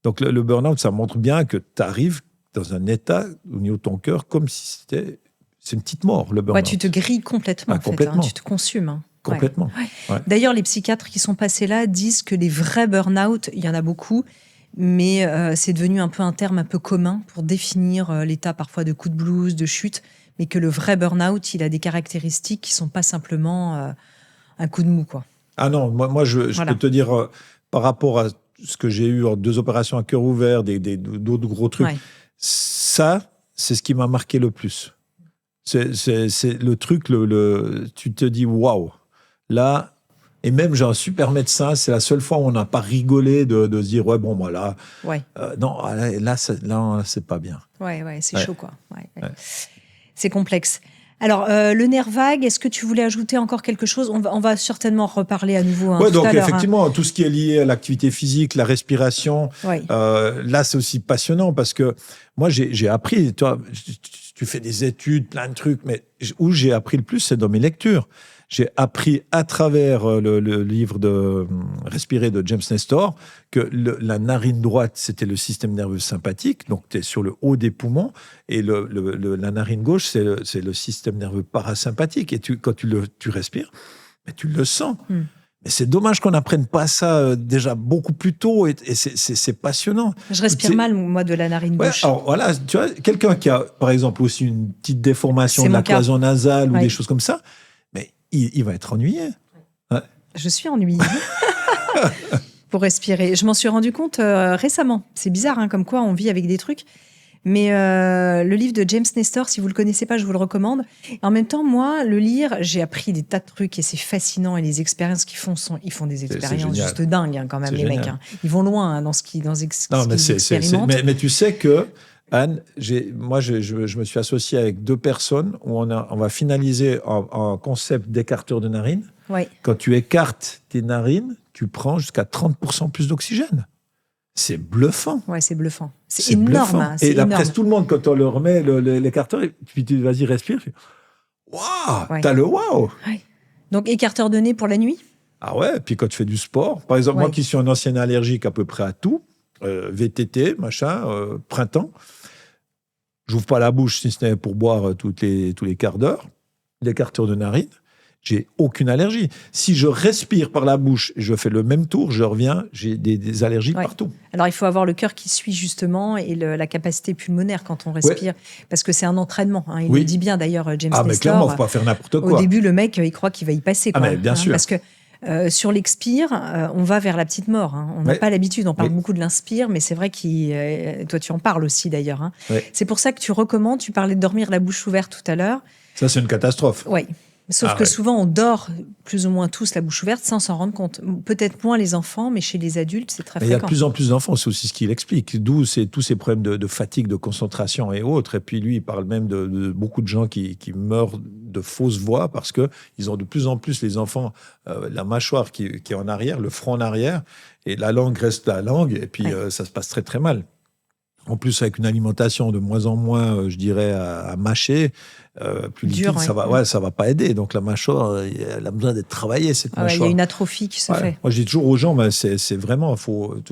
Donc le burn-out, ça montre bien que tu arrives dans un état au niveau de ton cœur comme si c'était... C'est une petite mort, le burn-out. Tu te grilles complètement, en fait. Tu te consumes. Complètement. D'ailleurs, les psychiatres qui sont passés là disent que les vrais burn-out, il y en a beaucoup, mais c'est devenu un peu un terme un peu commun pour définir l'état parfois de coup de blues, de chute, mais que le vrai burn-out, il a des caractéristiques qui ne sont pas simplement un coup de mou, quoi. Ah non, moi je peux te dire, par rapport à ce que j'ai eu en 2 opérations à cœur ouvert, d'autres gros trucs, ça, c'est ce qui m'a marqué le plus. C'est le truc, tu te dis waouh, là, et même j'ai un super médecin, c'est la seule fois où on n'a pas rigolé de se dire non, là c'est pas bien. C'est chaud, quoi. C'est complexe. Alors, le nerf vague, est-ce que tu voulais ajouter encore quelque chose ? On va certainement reparler à nouveau tout donc à l'heure. Effectivement, tout ce qui est lié à l'activité physique, la respiration, là c'est aussi passionnant, parce que moi j'ai appris, toi, tu fais des études, plein de trucs, mais où j'ai appris le plus, c'est dans mes lectures. J'ai appris à travers le livre de Respirer de James Nestor que la narine droite, c'était le système nerveux sympathique, donc tu es sur le haut des poumons, et la narine gauche, c'est le système nerveux parasympathique. Et quand tu respires, mais tu le sens. Mais c'est dommage qu'on n'apprenne pas ça déjà beaucoup plus tôt, et c'est passionnant. Je respire mal, moi, de la narine gauche. Alors voilà, tu vois, quelqu'un qui a, par exemple, aussi une petite déformation de la cloison nasale ou des choses comme ça, mais il va être ennuyé. Je suis ennuyée. pour respirer. Je m'en suis rendu compte récemment. C'est bizarre, hein, comme quoi on vit avec des trucs. Mais le livre de James Nestor, si vous le connaissez pas, je vous le recommande. Et en même temps, moi, le lire, j'ai appris des tas de trucs et c'est fascinant. Et les expériences qu'ils font, ils font des expériences juste dingues, hein, quand même, les mecs. Hein. Ils vont loin hein, dans ce qu'ils expérimentent. Mais tu sais que, Anne, moi, je me suis associé avec 2 personnes où on va finaliser un concept d'écarteur de narines. Oui. Quand tu écartes tes narines, tu prends jusqu'à 30% plus d'oxygène. C'est bluffant. Ouais, c'est bluffant. C'est énorme. Bluffant. Et là, presque tout le monde, quand on le remet, l'écarteur, puis tu dis, vas-y, respire. Waouh, t'as le waouh. Ouais. Donc, écarteur de nez pour la nuit? Ah ouais, puis quand tu fais du sport, par exemple, moi qui suis un ancien allergique à peu près à tout, VTT, machin, printemps, j'ouvre pas la bouche si ce n'est pour boire tous les quarts d'heure, l'écarteur de narine. J'ai aucune allergie. Si je respire par la bouche et je fais le même tour, je reviens, j'ai des allergies partout. Alors, il faut avoir le cœur qui suit justement et la capacité pulmonaire quand on respire, parce que c'est un entraînement. Hein. Il le dit bien d'ailleurs, James Nestor. Ah, mais clairement, il ne faut pas faire n'importe quoi. Au début, le mec, il croit qu'il va y passer. Quoi, mais bien sûr. Parce que sur l'expire, on va vers la petite mort. Hein. On n'a pas l'habitude, on parle beaucoup de l'inspire, mais c'est vrai que toi, tu en parles aussi d'ailleurs. Hein. C'est pour ça que tu recommandes, tu parlais de dormir la bouche ouverte tout à l'heure. Ça, c'est une catastrophe. Oui. Sauf que souvent, on dort plus ou moins tous la bouche ouverte sans s'en rendre compte. Peut-être moins les enfants, mais chez les adultes, c'est très fréquent. Il y a de plus en plus d'enfants, c'est aussi ce qu'il explique. D'où tous ces problèmes de fatigue, de concentration et autres. Et puis lui, il parle même de beaucoup de gens qui meurent de fausses voix parce qu'ils ont de plus en plus, les enfants, la mâchoire qui est en arrière, le front en arrière, et la langue reste la langue, et puis ça se passe très très mal. En plus, avec une alimentation de moins en moins, je dirais, à mâcher, plus liquide, ça va pas aider. Donc la mâchoire, elle a besoin d'être travaillée, cette mâchoire. Il y a une atrophie qui se fait. Moi, je dis toujours aux gens, c'est vraiment,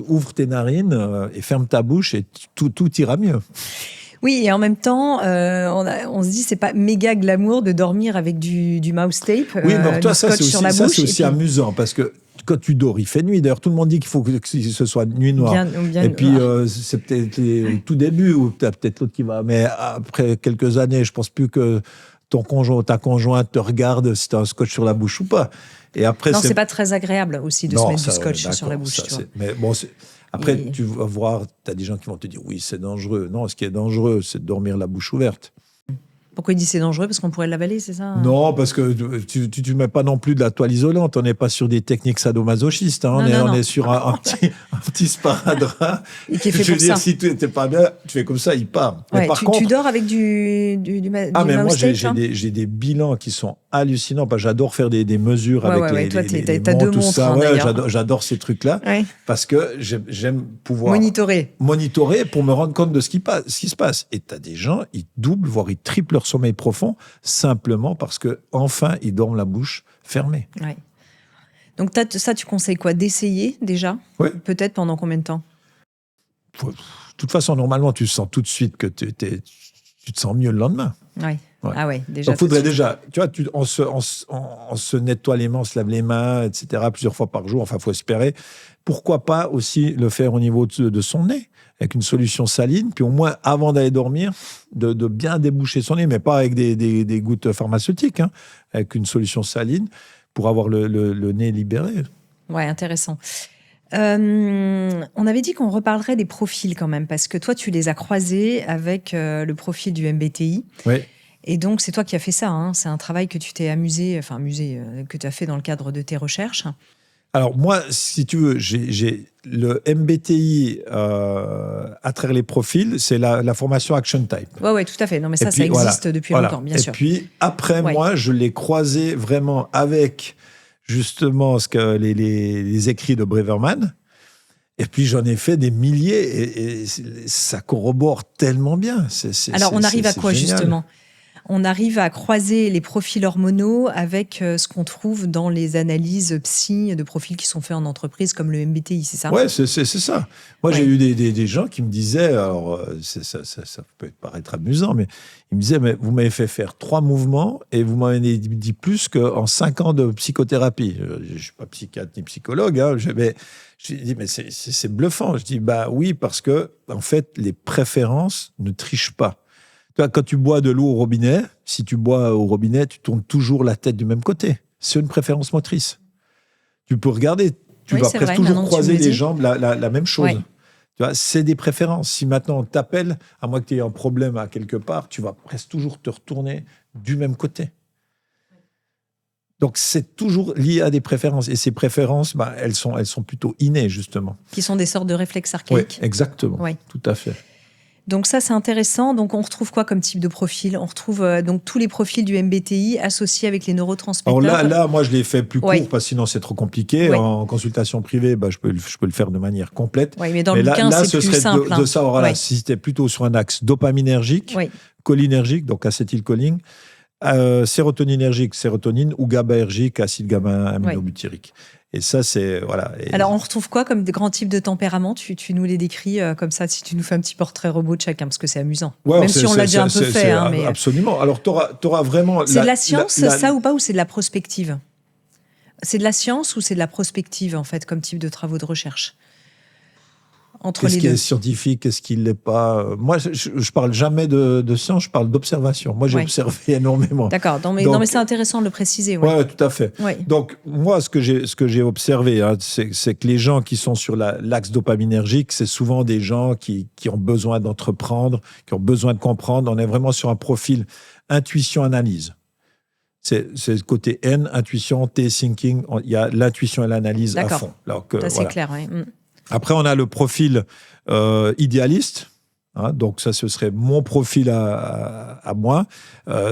ouvre tes narines et ferme ta bouche et tout ira mieux. Oui, et en même temps, on se dit c'est pas méga glamour de dormir avec du mouse tape, oui, mais toi, ça, c'est aussi puis amusant parce que quand tu dors, il fait nuit. D'ailleurs, tout le monde dit qu'il faut que ce soit nuit noire. Et puis, c'est peut-être au tout début, ou peut-être l'autre qui va. Mais après quelques années, je pense plus que ton conjoint ou ta conjointe te regarde si tu as un scotch sur la bouche ou pas. Et après, non, c'est pas très agréable aussi de se mettre du scotch sur la bouche. Mais bon, après, tu vas voir, tu as des gens qui vont te dire oui, c'est dangereux. Non, ce qui est dangereux, c'est de dormir la bouche ouverte. Pourquoi il dit c'est dangereux? Parce qu'on pourrait l'avaler, c'est ça? Non, parce que tu mets pas non plus de la toile isolante. On n'est pas sur des techniques sadomasochistes. Hein. On est sur un petit sparadrap. Et qui est fait je veux pour dire, ça. si tu n'es pas bien, tu fais comme ça, il part. Ouais, mais par contre, tu dors avec du mais mouse moi, tape, j'ai des bilans qui sont hallucinants. Parce que j'adore faire des mesures avec les toi, les t'as montres, deux tout montres, ça. d'ailleurs. J'adore ces trucs-là. Ouais. Parce que j'aime pouvoir monitorer pour me rendre compte de ce qui se passe. Et tu as des gens, ils doublent, voire ils triplent leur sommeil profond simplement parce que enfin ils dorment la bouche fermée. Ouais. Donc ça, tu conseilles quoi? D'essayer déjà? Oui. Peut-être pendant combien de temps? De toute façon, normalement, tu sens tout de suite que tu te sens mieux le lendemain. Ouais. Ah ouais, déjà. Donc, faudrait déjà, tu vois, on se nettoie les mains, on se lave les mains, etc., plusieurs fois par jour. Enfin, faut espérer. Pourquoi pas aussi le faire au niveau de son nez, avec une solution saline, puis au moins, avant d'aller dormir, de bien déboucher son nez, mais pas avec des gouttes pharmaceutiques, hein, avec une solution saline pour avoir le nez libéré. Ouais, intéressant. On avait dit qu'on reparlerait des profils quand même, parce que toi, tu les as croisés avec le profil du MBTI. Oui. Et donc, c'est toi qui as fait ça. Hein. C'est un travail que tu t'es que tu as fait dans le cadre de tes recherches. Alors moi, si tu veux, j'ai le MBTI à travers les profils, c'est la formation Action Type. Ouais, tout à fait. Non, mais ça existe depuis longtemps, bien sûr. Et puis après, moi, je l'ai croisé vraiment avec justement les écrits de Braverman. Et puis j'en ai fait des milliers et ça corrobore tellement bien. Alors on arrive à quoi génial. Justement? On arrive à croiser les profils hormonaux avec ce qu'on trouve dans les analyses psy de profils qui sont faits en entreprise comme le MBTI, c'est ça? Ouais, c'est ça. Moi, j'ai eu des gens qui me disaient, alors ça peut paraître amusant, mais ils me disaient, mais vous m'avez fait faire 3 mouvements et vous m'avez dit plus qu'en 5 ans de psychothérapie. Je ne suis pas psychiatre ni psychologue, hein, j'ai dit, mais c'est bluffant. Je dis, bah oui, parce que en fait, les préférences ne trichent pas. Quand tu bois de l'eau au robinet, si tu bois au robinet, tu tournes toujours la tête du même côté. C'est une préférence motrice. Tu peux regarder tu Oui, vas c'est presque vrai, toujours maintenant que tu croiser me le les dis. jambes, la même chose. Ouais. Tu vois, c'est des préférences. Si maintenant on t'appelle, à moins que tu aies un problème à quelque part, tu vas presque toujours te retourner du même côté. Donc, c'est toujours lié à des préférences. Et ces préférences, elles sont plutôt innées, justement. Qui sont des sortes de réflexes Oui, archaïques. exactement. Ouais. Tout à fait. Donc ça, c'est intéressant. Donc on retrouve quoi comme type de profil ? On retrouve donc tous les profils du MBTI associés avec les neurotransmetteurs. Alors là, moi, je l'ai fait plus court, Ouais. parce que sinon, c'est trop compliqué. Ouais. En consultation privée, je peux le faire de manière complète. Oui, mais dans Mais le bouquin, là, c'est ce plus serait simple. de savoir, voilà, Ouais. si c'était plutôt sur un axe dopaminergique, Oui. cholinergique, donc acétylcholine, sérotoninergique, sérotonine, ou GABAergique, acide gamma-aminobutyrique. Et ça, c'est... Voilà. Et Alors, on retrouve quoi comme des grands types de tempéraments ? Tu nous les décris comme ça, si tu nous fais un petit portrait robot de chacun, parce que c'est amusant. Ouais, Même si on l'a déjà un peu fait. Mais... Absolument. Alors, tu auras vraiment... C'est de la science, ça, ou pas, ou c'est de la prospective ? C'est de la science ou c'est de la prospective, en fait, comme type de travaux de recherche ? Entre Qu'est-ce les qui deux. est scientifique, qu'est-ce qui ne l'est pas? Moi, je parle jamais de science, je parle d'observation. Moi, j'ai observé énormément. D'accord. Non, mais c'est intéressant de le préciser. Ouais, tout à fait. Ouais. Donc, moi, ce que j'ai observé, c'est que les gens qui sont sur l'axe dopaminergique, c'est souvent des gens qui ont besoin d'entreprendre, qui ont besoin de comprendre. On est vraiment sur un profil intuition-analyse. C'est le côté N, intuition, T, thinking. Il y a l'intuition et l'analyse à fond. Ça, c'est clair, oui. Après, on a le profil idéaliste. Donc, ça, ce serait mon profil à moi.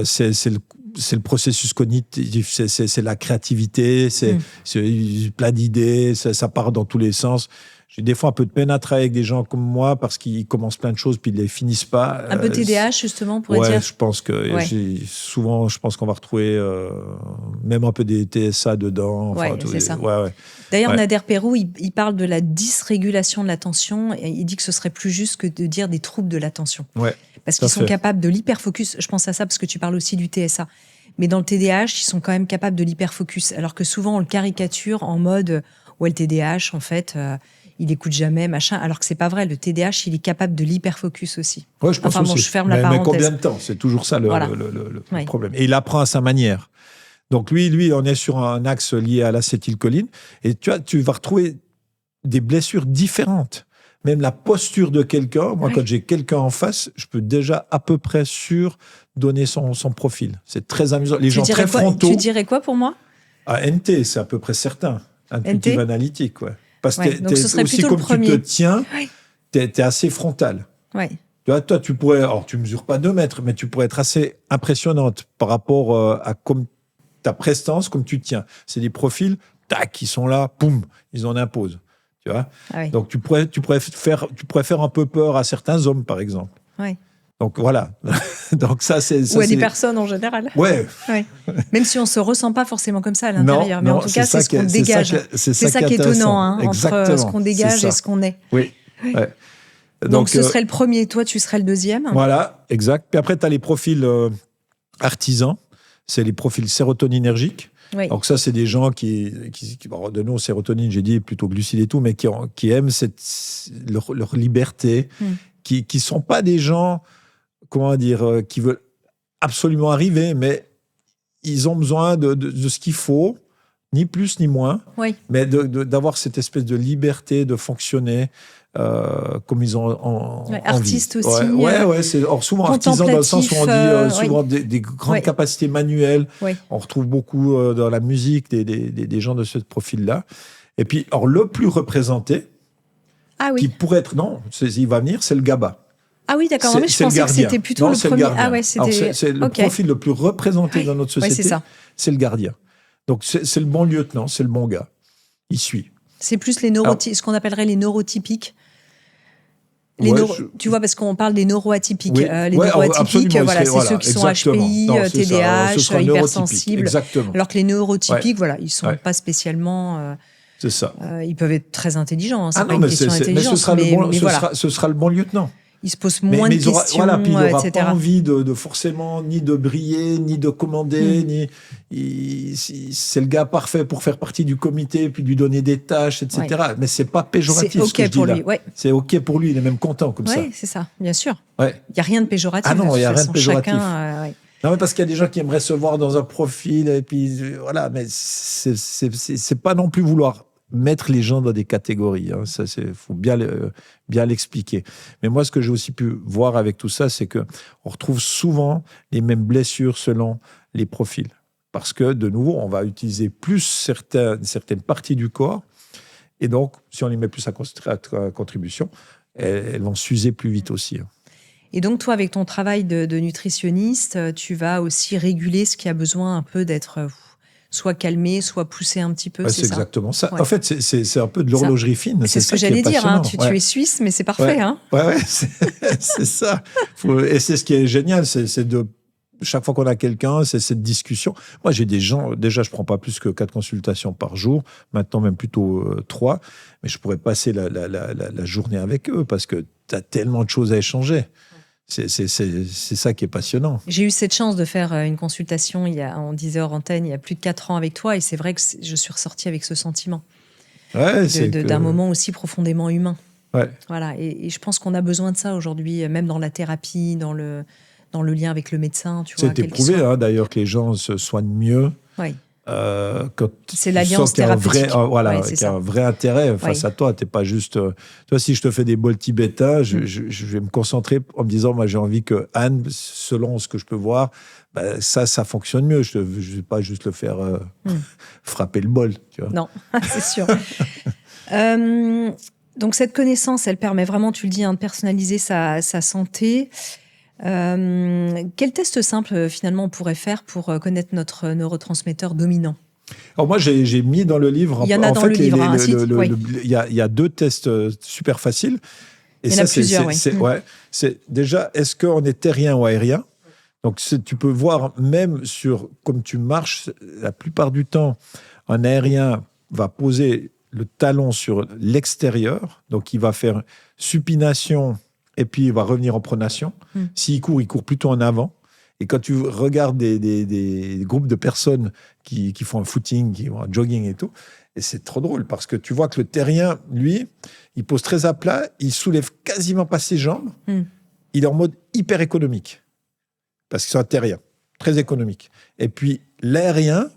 C'est le processus cognitif, c'est la créativité, c'est plein d'idées, ça part dans tous les sens. J'ai des fois un peu de peine à travailler avec des gens comme moi parce qu'ils commencent plein de choses puis ils ne les finissent pas. Un peu TDAH, justement, on pourrait dire. Je pense que souvent, je pense qu'on va retrouver même un peu des TSA dedans. Enfin, c'est ça. Ouais. D'ailleurs, Nader Perrou, il parle de la dysrégulation de l'attention et il dit que ce serait plus juste que de dire des troubles de l'attention. Ouais, parce qu'ils sont capables de l'hyperfocus. Je pense à ça parce que tu parles aussi du TSA. Mais dans le TDAH, ils sont quand même capables de l'hyperfocus. Alors que souvent, on le caricature en mode le TDAH, en fait, il écoute jamais, machin. Alors que c'est pas vrai. Le TDAH, il est capable de l'hyperfocus aussi. Ouais, je pense aussi. Je ferme la parenthèse. Mais combien de temps ? C'est toujours ça le problème. Et il apprend à sa manière. Donc lui, on est sur un axe lié à l'acétylcholine. Et tu vas retrouver des blessures différentes. Même la posture de quelqu'un. Moi, quand j'ai quelqu'un en face, je peux déjà à peu près donner son profil. C'est très amusant. Les gens très frontaux. Tu dirais quoi pour moi ? NT, c'est à peu près certain. Intuitive analytique, ouais. Parce que donc ce serait aussi plutôt comme le premier. Tu te tiens, t'es assez frontal. Ouais. Toi, tu pourrais... Alors, tu mesures pas 2 mètres, mais tu pourrais être assez impressionnante par rapport à comme ta prestance, comme tu te tiens. C'est des profils, tac, ils sont là, poum, ils en imposent. Tu vois ? Donc, tu pourrais faire un peu peur à certains hommes, par exemple. Ouais. Donc, voilà. Donc, ça, ou à des personnes en général. Ouais. Même si on ne se ressent pas forcément comme ça à l'intérieur. Mais en tout cas, c'est ce qu'on dégage. C'est ça qui est étonnant, entre ce qu'on dégage et ce qu'on est. Oui. Ouais. Donc, ce serait le premier. Toi, tu serais le deuxième. Voilà, exact. Puis après, tu as les profils artisans. C'est les profils sérotoninergiques. Oui. Donc ça, c'est des gens qui de nous, sérotonine, j'ai dit plutôt glucides et tout, mais qui aiment leur liberté, qui ne sont pas des gens, comment dire, qui veulent absolument arriver, mais ils ont besoin de ce qu'il faut, ni plus ni moins, mais d'avoir cette espèce de liberté de fonctionner comme ils ont envie. Artistes aussi. C'est souvent artisan dans le sens où on dit souvent des grandes capacités manuelles. On retrouve beaucoup dans la musique des gens de ce profil-là. Et puis, le plus représenté, qui pourrait être... Non, il va venir, c'est le GABA. Ah oui, d'accord. Mais je pensais que c'était plutôt le premier. C'est le profil le plus représenté dans notre société. C'est le gardien. Donc, c'est le bon lieutenant, c'est le bon gars. Il suit. C'est plus ce qu'on appellerait les neurotypiques. Tu vois, parce qu'on parle des neuroatypiques. Les neuroatypiques, c'est ceux qui sont HPI, TDAH, hypersensibles. Alors que les neurotypiques, ils ne sont pas spécialement... c'est ça. Ils peuvent être très intelligents. C'est pas une question d'intelligence. Ce sera le bon lieutenant. Il se pose moins de questions, puis il n'aura etc. pas envie de forcément ni de briller, ni de commander. C'est le gars parfait pour faire partie du comité, puis lui donner des tâches, etc. Mais c'est pas péjoratif ce que je dis là. C'est OK pour lui, il est même content comme ça. Oui, c'est ça, bien sûr. Il n'y a rien de péjoratif. Ah non, il n'y a rien de péjoratif. Non, mais parce qu'il y a des gens qui aimeraient se voir dans un profil, et puis voilà, mais c'est pas non plus vouloir mettre les gens dans des catégories. Hein. Ça, faut bien l'expliquer. Mais moi, ce que j'ai aussi pu voir avec tout ça, c'est qu'on retrouve souvent les mêmes blessures selon les profils. Parce que, de nouveau, on va utiliser plus certaines parties du corps. Et donc, si on les met plus à contribution, elles vont s'user plus vite aussi. Et donc, toi, avec ton travail de nutritionniste, tu vas aussi réguler ce qui a besoin un peu d'être soit calmé, soit poussé un petit peu, ouais, c'est ça? Exactement ça. Ouais. En fait, c'est un peu de l'horlogerie fine. C'est ce que j'allais dire. Hein. Tu es suisse, mais c'est parfait. Ouais, hein. ouais c'est ça. Et c'est ce qui est génial, c'est de... Chaque fois qu'on a quelqu'un, c'est cette discussion. Moi, j'ai des gens, déjà, je ne prends pas plus que 4 consultations par jour, maintenant même plutôt 3, mais je pourrais passer la journée avec eux parce que tu as tellement de choses à échanger. C'est ça qui est passionnant. J'ai eu cette chance de faire une consultation, on disait hors antenne, il y a plus de 4 ans avec toi, et c'est vrai que je suis ressortie avec ce sentiment d'un moment aussi profondément humain. Ouais. Voilà, et je pense qu'on a besoin de ça aujourd'hui, même dans la thérapie, dans le lien avec le médecin. C'est éprouvé d'ailleurs que les gens se soignent mieux. Oui. Quand c'est l'alliance thérapeutique. Qu'il y a un vrai intérêt face à toi. T'es pas juste... Toi, si je te fais des bols tibétains, je vais me concentrer en me disant, moi, j'ai envie que Anne, selon ce que je peux voir, ça fonctionne mieux. Je ne vais pas juste le faire frapper le bol. Tu vois. Non, c'est sûr. Donc, cette connaissance, elle permet vraiment, tu le dis, de personnaliser sa santé. Quel test simple finalement on pourrait faire pour connaître notre neurotransmetteur dominant? Alors moi j'ai mis dans le livre. Il y en a dans le livre. Il y a 2 tests super faciles. Et il y en a plusieurs. C'est déjà, est-ce qu'on est terrien ou aérien? Donc tu peux voir même comme tu marches, la plupart du temps, un aérien va poser le talon sur l'extérieur, donc il va faire supination. Et puis, il va revenir en pronation. S'il court, il court plutôt en avant. Et quand tu regardes des groupes de personnes qui font un footing, qui font un jogging et tout, et c'est trop drôle parce que tu vois que le terrien, lui, il pose très à plat, il soulève quasiment pas ses jambes. Il est en mode hyper économique. Parce que c'est un terrien, très économique. Et puis, l'aérien,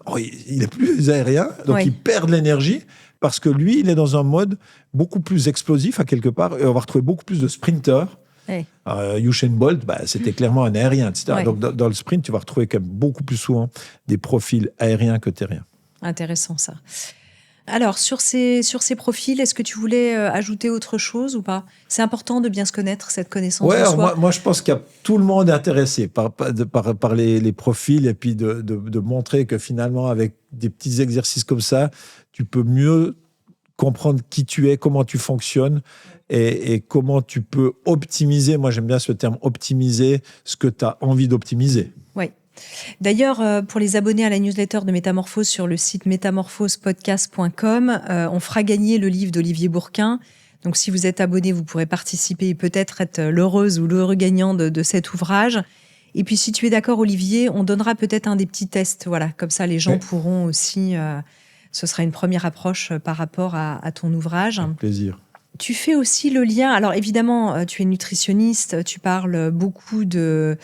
il est plus aérien, donc il perd de l'énergie. Parce que lui, il est dans un mode beaucoup plus explosif à quelque part, et on va retrouver beaucoup plus de sprinters. Usain Bolt, c'était clairement un aérien, etc. Donc dans le sprint, tu vas retrouver quand même beaucoup plus souvent des profils aériens que terriens. Intéressant ça. Alors, sur ces profils, est-ce que tu voulais ajouter autre chose ou pas? C'est important de bien se connaître, cette connaissance de soi. Moi, je pense qu'il y a tout le monde intéressé par les profils et puis de montrer que finalement, avec des petits exercices comme ça, tu peux mieux comprendre qui tu es, comment tu fonctionnes et comment tu peux optimiser. Moi, j'aime bien ce terme, optimiser ce que tu as envie d'optimiser. Oui. D'ailleurs, pour les abonnés à la newsletter de Métamorphose sur le site métamorphosepodcast.com, on fera gagner le livre d'Olivier Bourquin. Donc, si vous êtes abonné, vous pourrez participer et peut-être être l'heureuse ou l'heureux gagnant de cet ouvrage. Et puis, si tu es d'accord, Olivier, on donnera peut-être un des petits tests. Voilà, comme ça, les gens pourront aussi... ce sera une première approche par rapport à ton ouvrage. Avec plaisir. Tu fais aussi le lien, alors évidemment, tu es nutritionniste, tu parles beaucoup des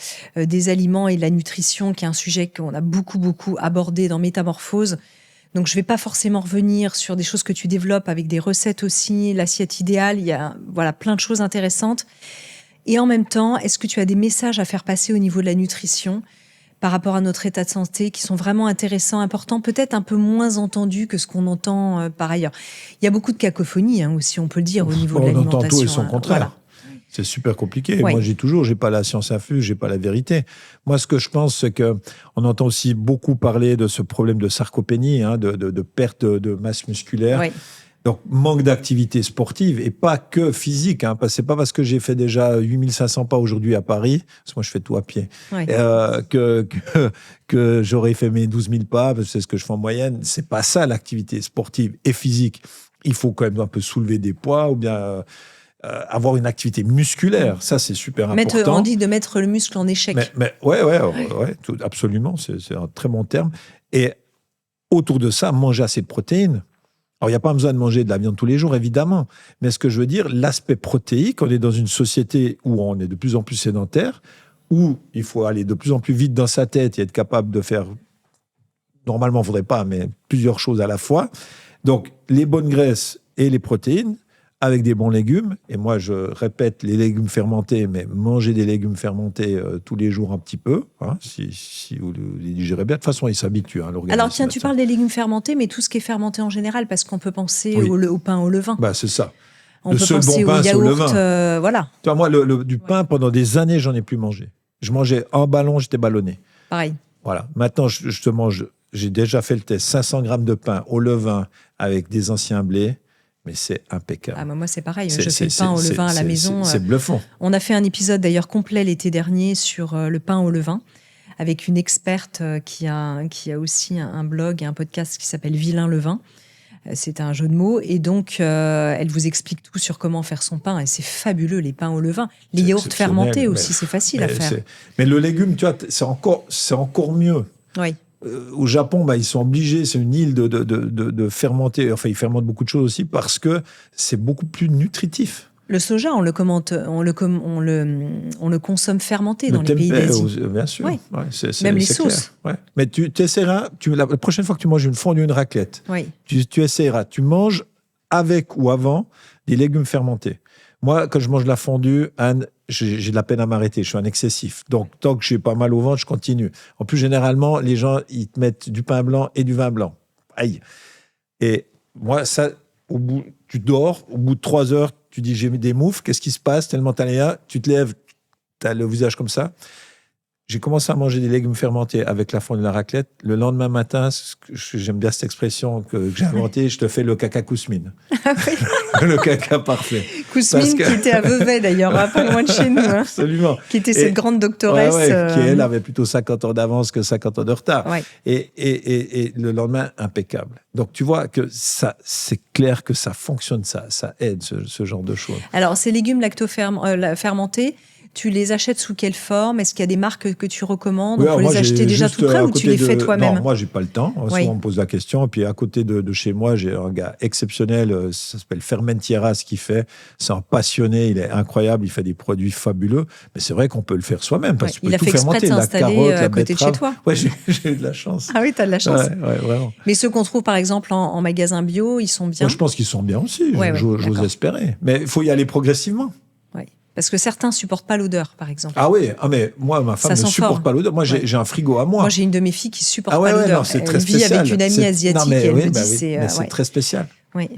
aliments et de la nutrition, qui est un sujet qu'on a beaucoup abordé dans Métamorphose. Donc, je ne vais pas forcément revenir sur des choses que tu développes avec des recettes aussi, l'assiette idéale, il y a plein de choses intéressantes. Et en même temps, est-ce que tu as des messages à faire passer au niveau de la nutrition par rapport à notre état de santé, qui sont vraiment intéressants, importants, peut-être un peu moins entendus que ce qu'on entend par ailleurs. Il y a beaucoup de cacophonie aussi, on peut le dire, au niveau de l'alimentation. On entend tout et son contraire. Voilà. C'est super compliqué. Moi, j'ai pas la science infuse, j'ai pas la vérité. Moi, ce que je pense, c'est que on entend aussi beaucoup parler de ce problème de sarcopénie, de perte de masse musculaire. Oui. Donc, manque d'activité sportive et pas que physique. C'est pas parce que j'ai fait déjà 8500 pas aujourd'hui à Paris, parce que moi je fais tout à pied, que j'aurais fait mes 12 000 pas, parce que c'est ce que je fais en moyenne. C'est pas ça l'activité sportive et physique. Il faut quand même un peu soulever des poids ou bien avoir une activité musculaire. Ça, c'est super important. On dit de mettre le muscle en échec. Absolument. C'est un très bon terme. Et autour de ça, manger assez de protéines. Alors, il n'y a pas besoin de manger de la viande tous les jours, évidemment. Mais ce que je veux dire, l'aspect protéique, on est dans une société où on est de plus en plus sédentaire, où il faut aller de plus en plus vite dans sa tête et être capable de faire, normalement, il ne faudrait pas, mais plusieurs choses à la fois. Donc, les bonnes graisses et les protéines avec des bons légumes. Et moi, je répète, les légumes fermentés, mais mangez des légumes fermentés tous les jours un petit peu, hein, si vous les digérez bien. De toute façon, ils s'habituent, l'organisme. Alors tiens, tu parles des légumes fermentés, mais tout ce qui est fermenté en général, parce qu'on peut penser au pain au levain. Bah, c'est ça. On peut penser au yaourt, voilà. Tu vois, moi, du pain, pendant des années, j'en ai plus mangé. Je mangeais en ballon, j'étais ballonné. Pareil. Voilà. Maintenant, je te mange, j'ai déjà fait le test, 500 grammes de pain au levain avec des anciens blés. Mais c'est impeccable. Ah, moi, c'est pareil. Je fais le pain au levain à la maison. C'est bluffant. On a fait un épisode d'ailleurs complet l'été dernier sur le pain au levain avec une experte qui a aussi un blog et un podcast qui s'appelle Vilain Levain. C'est un jeu de mots. Et donc, elle vous explique tout sur comment faire son pain. Et c'est fabuleux, les pains au levain. Les yaourts fermentés aussi, c'est facile à faire. Mais le légume, tu vois, c'est encore mieux. Oui. Au Japon, ils sont obligés, c'est une île de fermenter. Enfin, ils fermentent beaucoup de choses aussi parce que c'est beaucoup plus nutritif. Le soja, on le consomme fermenté dans les pays d'Asie. Bien sûr. Oui. Même les sauces. Ouais. Mais tu essaieras, la prochaine fois que tu manges une fondue, une raclette, tu essaieras, tu manges avec ou avant des légumes fermentés. Moi, quand je mange la fondue, Anne, j'ai de la peine à m'arrêter. Je suis un excessif. Donc, tant que j'ai pas mal au ventre, je continue. En plus, généralement, les gens, ils te mettent du pain blanc et du vin blanc. Aïe. Et moi, ça, tu dors, au bout de 3 heures, tu dis, j'ai mis des moufles, qu'est-ce qui se passe? Tellement t'as l'air, tu te lèves, t'as le visage comme ça. J'ai commencé à manger des légumes fermentés avec la fondue de la raclette. Le lendemain matin, j'aime bien cette expression que j'ai inventée, je te fais le caca cousmine. Le caca parfait. Cousmine qui était à Vevey d'ailleurs, pas loin de chez nous. Hein. Absolument. Qui était cette grande doctoresse. Qui, elle, avait plutôt 50 ans d'avance que 50 ans de retard. Ouais. Et le lendemain, impeccable. Donc, tu vois que ça, c'est clair que ça fonctionne, ça aide ce genre de choses. Alors, ces légumes lacto-fermentés, tu les achètes sous quelle forme? Est-ce qu'il y a des marques que tu recommandes? On peut les acheter déjà tout prêts ou tu les fais toi-même? Non, moi, j'ai pas le temps. Souvent, on me pose la question. Et puis, à côté de chez moi, j'ai un gars exceptionnel. Ça s'appelle Fermentieras qui fait. C'est un passionné. Il est incroyable. Il fait des produits fabuleux. Mais c'est vrai qu'on peut le faire soi-même parce que tu peux tout fermenter. La carotte, la betterave. De chez toi. Ouais, j'ai eu de la chance. Ah oui, t'as de la chance. Ouais, vraiment. Mais ceux qu'on trouve, par exemple, en magasin bio, ils sont bien? Moi, je pense qu'ils sont bien aussi. J'ose espérer. Mais il faut y aller progressivement. Parce que certains supportent pas l'odeur, par exemple. Ah oui, mais moi, ma femme ne supporte pas l'odeur. Moi, j'ai un frigo à moi. Moi, j'ai une de mes filles qui supporte pas l'odeur. Elle vit avec une amie asiatique et elle me dit c'est très spécial. Oui.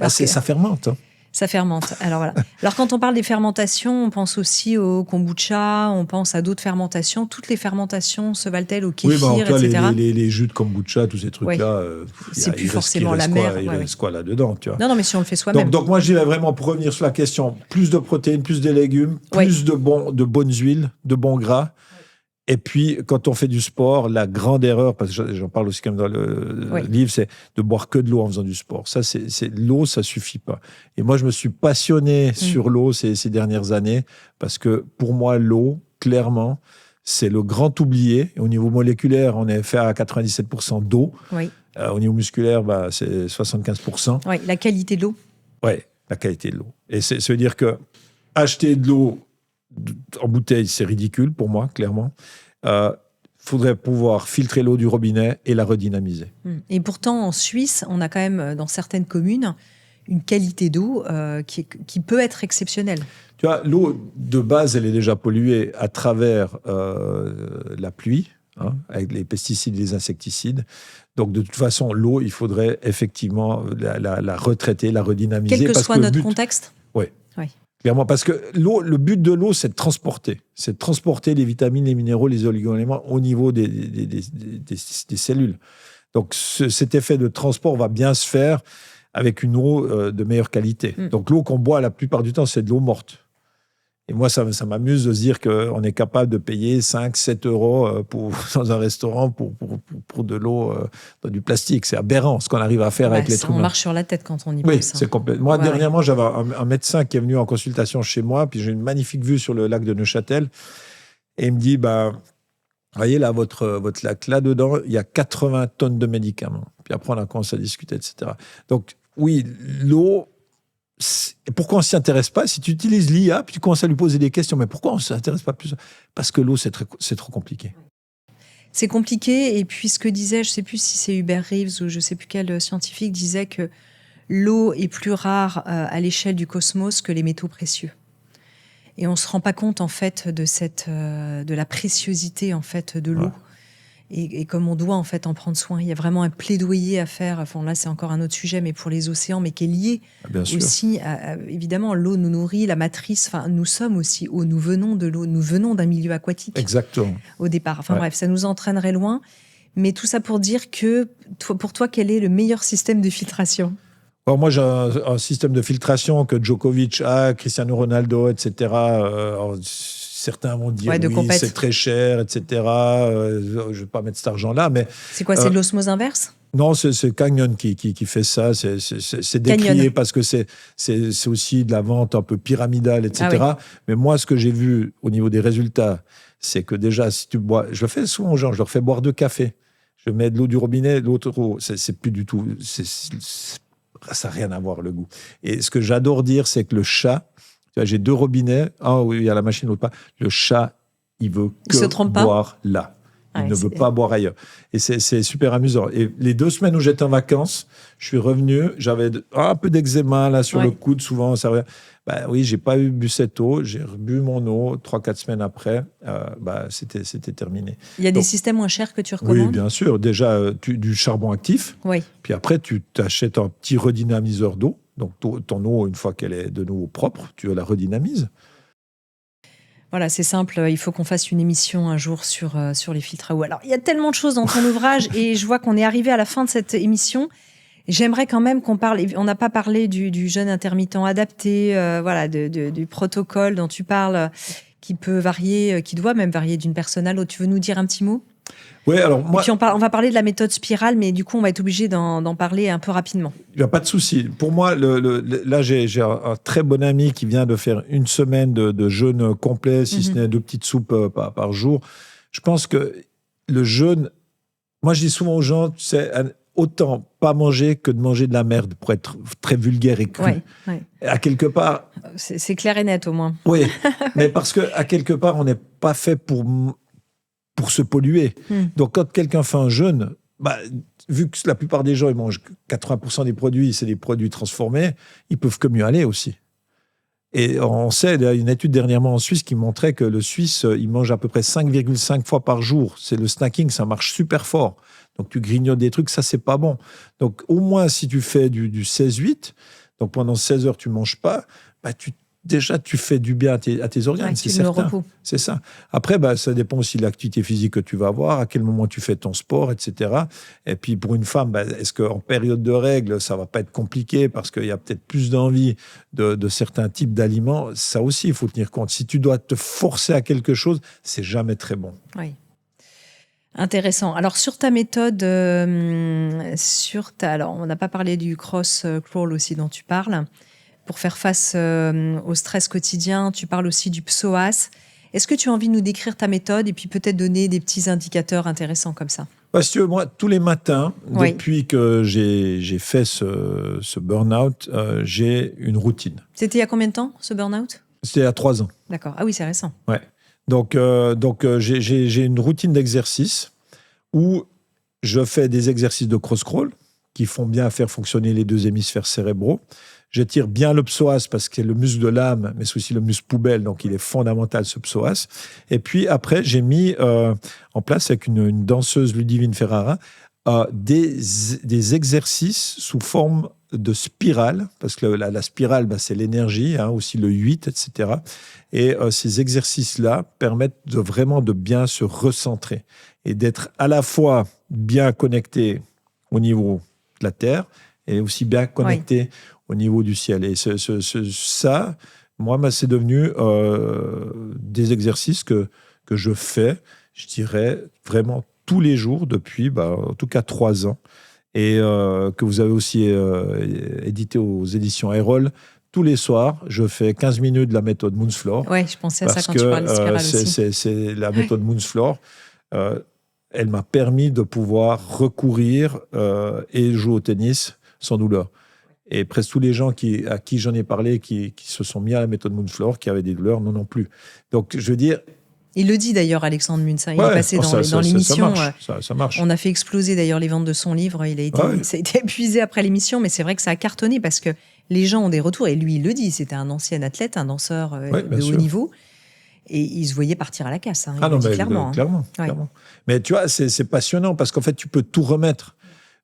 Ça fermente. Hein. Ça fermente. Alors voilà. Alors quand on parle des fermentations, on pense aussi au kombucha, on pense à d'autres fermentations. Toutes les fermentations se valent-elles au kéfir, etc. Les jus de kombucha, tous ces trucs-là, c'est plus forcément la mer. Il reste quoi là-dedans, tu vois. Non, mais si on le fait soi-même. Donc moi, j'irais vraiment pour revenir sur la question, plus de protéines, plus de légumes, plus de bonnes huiles, de bons gras. Et puis, quand on fait du sport, la grande erreur, parce que j'en parle aussi quand même dans le livre, c'est de boire que de l'eau en faisant du sport. Ça, l'eau, ça suffit pas. Et moi, je me suis passionné sur l'eau ces dernières années, parce que pour moi, l'eau, clairement, c'est le grand oublié. Au niveau moléculaire, on est fait à 97% d'eau. Oui. Au niveau musculaire, c'est 75%. Oui, la qualité de l'eau. Oui, la qualité de l'eau. Et ça veut dire que acheter de l'eau en bouteille, c'est ridicule pour moi, clairement. Faudrait pouvoir filtrer l'eau du robinet et la redynamiser. Et pourtant, en Suisse, on a quand même, dans certaines communes, une qualité d'eau qui peut être exceptionnelle. Tu vois, l'eau, de base, elle est déjà polluée à travers la pluie, avec les pesticides et les insecticides. Donc, de toute façon, l'eau, il faudrait effectivement la retraiter, la redynamiser. Quel que soit notre contexte. Oui. Clairement, parce que l'eau, le but de l'eau, c'est de transporter. C'est de transporter les vitamines, les minéraux, les oligo-éléments au niveau des cellules. Donc, cet effet de transport va bien se faire avec une eau de meilleure qualité. Donc, l'eau qu'on boit la plupart du temps, c'est de l'eau morte. Et moi, ça m'amuse de se dire qu'on est capable de payer 5-7 euros dans un restaurant pour de l'eau dans du plastique. C'est aberrant ce qu'on arrive à faire avec l'être humain. On marche sur la tête quand on y pense. Oui, c'est complètement. Moi, dernièrement, j'avais un médecin qui est venu en consultation chez moi, puis j'ai une magnifique vue sur le lac de Neuchâtel. Et il me dit, voyez là, votre lac, là-dedans, il y a 80 tonnes de médicaments. Puis après, on a commencé à discuter, etc. Donc, oui, l'eau... Pourquoi on ne s'y intéresse pas? Si tu utilises l'IA, puis tu commences à lui poser des questions, mais pourquoi on ne s'intéresse pas plus? Parce que l'eau, c'est trop compliqué. C'est compliqué. Et puis, ce que disait, je ne sais plus si c'est Hubert Reeves ou je ne sais plus quel scientifique, disait que l'eau est plus rare à l'échelle du cosmos que les métaux précieux. Et on ne se rend pas compte, en fait, de la préciosité, en fait, de l'eau. Ouais. Et comme on doit, en fait, en prendre soin. Il y a vraiment un plaidoyer à faire. Enfin, là, c'est encore un autre sujet, mais pour les océans, mais qui est lié aussi évidemment, l'eau nous nourrit, la matrice. Enfin, nous sommes aussi eau. Nous venons de l'eau. Nous venons d'un milieu aquatique. Exactement. Au départ. Enfin, bref, ça nous entraînerait loin. Mais tout ça pour dire que, pour toi, quel est le meilleur système de filtration ? Alors moi, j'ai un système de filtration que Djokovic a, Cristiano Ronaldo, etc. Certains vont dire oui, c'est très cher, etc. Je ne vais pas mettre cet argent-là, mais... C'est quoi, c'est de l'osmose inverse ? Non, c'est Canyon qui fait ça. C'est décrié parce que c'est aussi de la vente un peu pyramidale, etc. Ah oui. Mais moi, ce que j'ai vu au niveau des résultats, c'est que déjà, si tu bois... Je le fais souvent aux gens, je leur fais boire 2 cafés. Je mets de l'eau du robinet, l'autre eau. C'est plus du tout... ça n'a rien à voir, le goût. Et ce que j'adore dire, c'est que le chat... J'ai 2 robinets, un où il y a la machine, l'autre pas. Le chat, il veut que boire là. Il ne veut pas boire ailleurs. Et c'est super amusant. Et les 2 semaines où j'étais en vacances, je suis revenu, j'avais un peu d'eczéma là, sur le coude, souvent. Oui, je n'ai pas bu cette eau, j'ai rebu mon eau 3-4 semaines après, c'était terminé. Il y a des systèmes moins chers que tu recommandes ? Oui, bien sûr. Déjà, du charbon actif. Oui. Puis après, tu t'achètes un petit redynamiseur d'eau. Donc, ton eau, une fois qu'elle est de nouveau propre, tu la redynamises. Voilà, c'est simple. Il faut qu'on fasse une émission un jour sur les filtres à eau. Alors, il y a tellement de choses dans ton ouvrage et je vois qu'on est arrivé à la fin de cette émission. J'aimerais quand même qu'on parle. On n'a pas parlé du jeûne intermittent adapté, du protocole dont tu parles, qui peut varier, qui doit même varier d'une personne à l'autre. Tu veux nous dire un petit mot ? Oui, alors moi... Et puis on va parler de la méthode spirale, mais du coup, on va être obligé d'en parler un peu rapidement. Il n'y a pas de souci. Pour moi, là, j'ai un très bon ami qui vient de faire 1 semaine de jeûne complet, si ce n'est 2 petites soupes par jour. Je pense que le jeûne... Moi, je dis souvent aux gens, c'est autant pas manger que de manger de la merde, pour être très vulgaire et cru. Ouais. À quelque part... C'est clair et net, au moins. Oui, mais parce qu'à quelque part, on n'est pas fait pour se polluer. Donc, quand quelqu'un fait un jeûne, vu que la plupart des gens, ils mangent 80% des produits, c'est des produits transformés, ils peuvent que mieux aller aussi. Et on sait, il y a une étude dernièrement en Suisse qui montrait que le Suisse, il mange à peu près 5,5 fois par jour. C'est le snacking, ça marche super fort. Donc, tu grignotes des trucs, ça, c'est pas bon. Donc, au moins, si tu fais du 16-8, donc pendant 16 heures, tu manges pas, tu fais du bien à tes organes, c'est certain. Repos. C'est ça. Après, ça dépend aussi de l'activité physique que tu vas avoir, à quel moment tu fais ton sport, etc. Et puis, pour une femme, est-ce qu'en période de règles, ça va pas être compliqué parce qu'il y a peut-être plus d'envie de certains types d'aliments? Ça aussi, il faut tenir compte. Si tu dois te forcer à quelque chose, c'est jamais très bon. Oui. Intéressant. Alors, sur ta méthode, alors, on n'a pas parlé du cross-crawl aussi dont tu parles. Pour faire face au stress quotidien, tu parles aussi du psoas. Est-ce que tu as envie de nous décrire ta méthode et puis peut-être donner des petits indicateurs intéressants comme ça ? Si tu veux, moi, tous les matins, depuis que j'ai fait ce burn-out, j'ai une routine. C'était il y a combien de temps, ce burn-out ? C'était il y a 3 ans. D'accord. Ah oui, c'est récent. Ouais. Donc j'ai une routine d'exercice où je fais des exercices de cross-crawl qui font bien faire fonctionner les 2 hémisphères cérébraux. J'étire bien le psoas parce que c'est le muscle de l'âme, mais c'est aussi le muscle poubelle, donc il est fondamental, ce psoas. Et puis après, j'ai mis en place avec une danseuse, Ludivine Ferrara, des exercices sous forme de spirale, parce que la spirale, c'est l'énergie, aussi le 8, etc. Et ces exercices-là permettent vraiment de bien se recentrer et d'être à la fois bien connecté au niveau de la Terre et aussi bien connecté au niveau du ciel. Et ça, moi, c'est devenu des exercices que je fais, je dirais, vraiment tous les jours depuis, en tout cas 3 ans, et que vous avez aussi édité aux éditions Erol. Tous les soirs, je fais 15 minutes de la méthode Moonsfloor. Oui, je pensais à ça quand tu parlais de spirale aussi. C'est la méthode Moonsfloor. Elle m'a permis de pouvoir recourir et jouer au tennis sans douleur. Et presque tous les gens à qui j'en ai parlé, qui se sont mis à la méthode Moonsfloor, qui avaient des douleurs, non plus. Donc, je veux dire, Il le dit d'ailleurs, Alexandre Münz. Il est passé dans l'émission. Ça marche. On a fait exploser d'ailleurs les ventes de son livre. Ça a été épuisé après l'émission, mais c'est vrai que ça a cartonné parce que les gens ont des retours. Et lui, il le dit, c'était un ancien athlète, un danseur de haut niveau. Et il se voyait partir à la casse. Il le dit clairement. Clairement. Mais tu vois, c'est passionnant parce qu'en fait, tu peux tout remettre.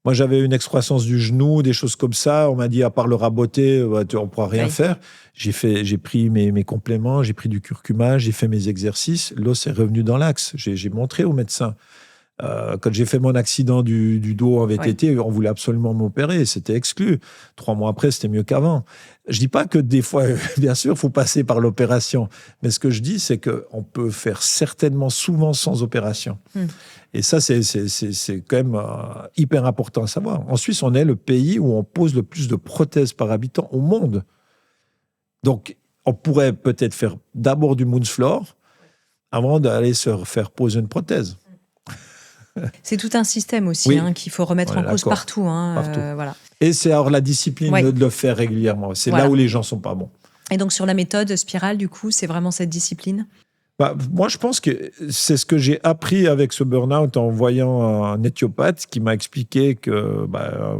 Moi, j'avais une excroissance du genou, des choses comme ça. On m'a dit, à part le raboter, on ne pourra rien faire. J'ai pris mes compléments, j'ai pris du curcuma, j'ai fait mes exercices. L'os est revenu dans l'axe. J'ai montré au médecin. Quand j'ai fait mon accident du dos en VTT, on voulait absolument m'opérer. C'était exclu. 3 mois après, c'était mieux qu'avant. Je dis pas que des fois, bien sûr, il faut passer par l'opération. Mais ce que je dis, c'est qu'on peut faire certainement souvent sans opération. Et ça, c'est quand même hyper important à savoir. En Suisse, on est le pays où on pose le plus de prothèses par habitant au monde. Donc, on pourrait peut-être faire d'abord du Moonsfloor avant d'aller se faire poser une prothèse. C'est tout un système aussi qu'il faut remettre en cause partout. Voilà. Et c'est alors la discipline de le faire régulièrement. C'est là où les gens ne sont pas bons. Et donc, sur la méthode spirale, du coup, c'est vraiment cette discipline ? Moi, je pense que c'est ce que j'ai appris avec ce burn-out en voyant un éthiopathe qui m'a expliqué que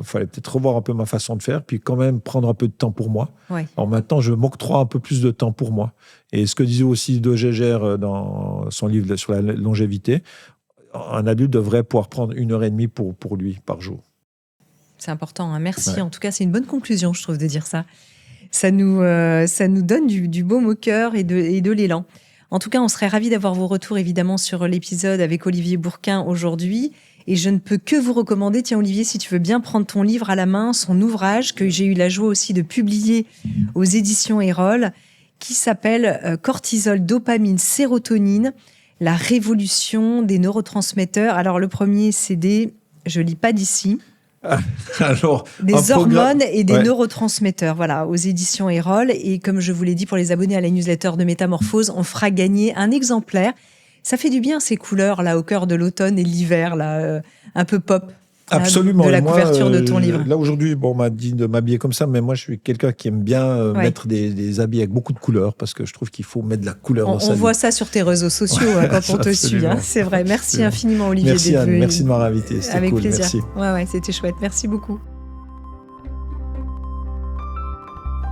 fallait peut-être revoir un peu ma façon de faire, puis quand même prendre un peu de temps pour moi. Alors maintenant, je m'octroie un peu plus de temps pour moi. Et ce que disait aussi De Gégère dans son livre sur la longévité, un adulte devrait pouvoir prendre 1h30 pour lui par jour. C'est important, hein. Merci. En tout cas, c'est une bonne conclusion, je trouve, de dire ça. Ça nous donne du baume au cœur et de l'élan. En tout cas, on serait ravis d'avoir vos retours, évidemment, sur l'épisode avec Olivier Bourquin aujourd'hui. Et je ne peux que vous recommander, tiens Olivier, si tu veux bien prendre ton livre à la main, son ouvrage, que j'ai eu la joie aussi de publier aux éditions Erol, qui s'appelle « Cortisol, dopamine, sérotonine ». La révolution des neurotransmetteurs. Alors, le premier, c'est je lis pas d'ici. Des hormones et des neurotransmetteurs, voilà, aux éditions Erol. Et comme je vous l'ai dit, pour les abonnés à la newsletter de Métamorphose, on fera gagner un exemplaire. Ça fait du bien, ces couleurs là au cœur de l'automne et de l'hiver, là, un peu pop. Absolument. De la couverture de ton livre. Là, aujourd'hui, on m'a dit de m'habiller comme ça, mais moi, je suis quelqu'un qui aime bien mettre des habits avec beaucoup de couleurs, parce que je trouve qu'il faut mettre de la couleur dans sa vie. On voit ça sur tes réseaux sociaux quand on te suit. C'est vrai. Merci infiniment, Olivier. Merci Anne, merci de m'avoir invité. C'était avec cool. plaisir. Merci. C'était chouette. Merci beaucoup.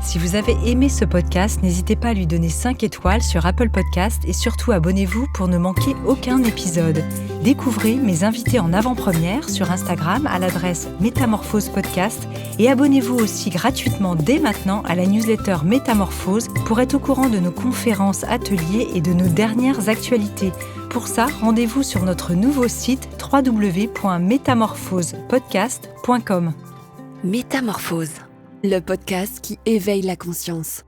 Si vous avez aimé ce podcast, n'hésitez pas à lui donner 5 étoiles sur Apple Podcast et surtout abonnez-vous pour ne manquer aucun épisode. Découvrez mes invités en avant-première sur Instagram à l'adresse Métamorphose Podcast et abonnez-vous aussi gratuitement dès maintenant à la newsletter Métamorphose pour être au courant de nos conférences, ateliers et de nos dernières actualités. Pour ça, rendez-vous sur notre nouveau site www.métamorphosepodcast.com. Métamorphose, le podcast qui éveille la conscience.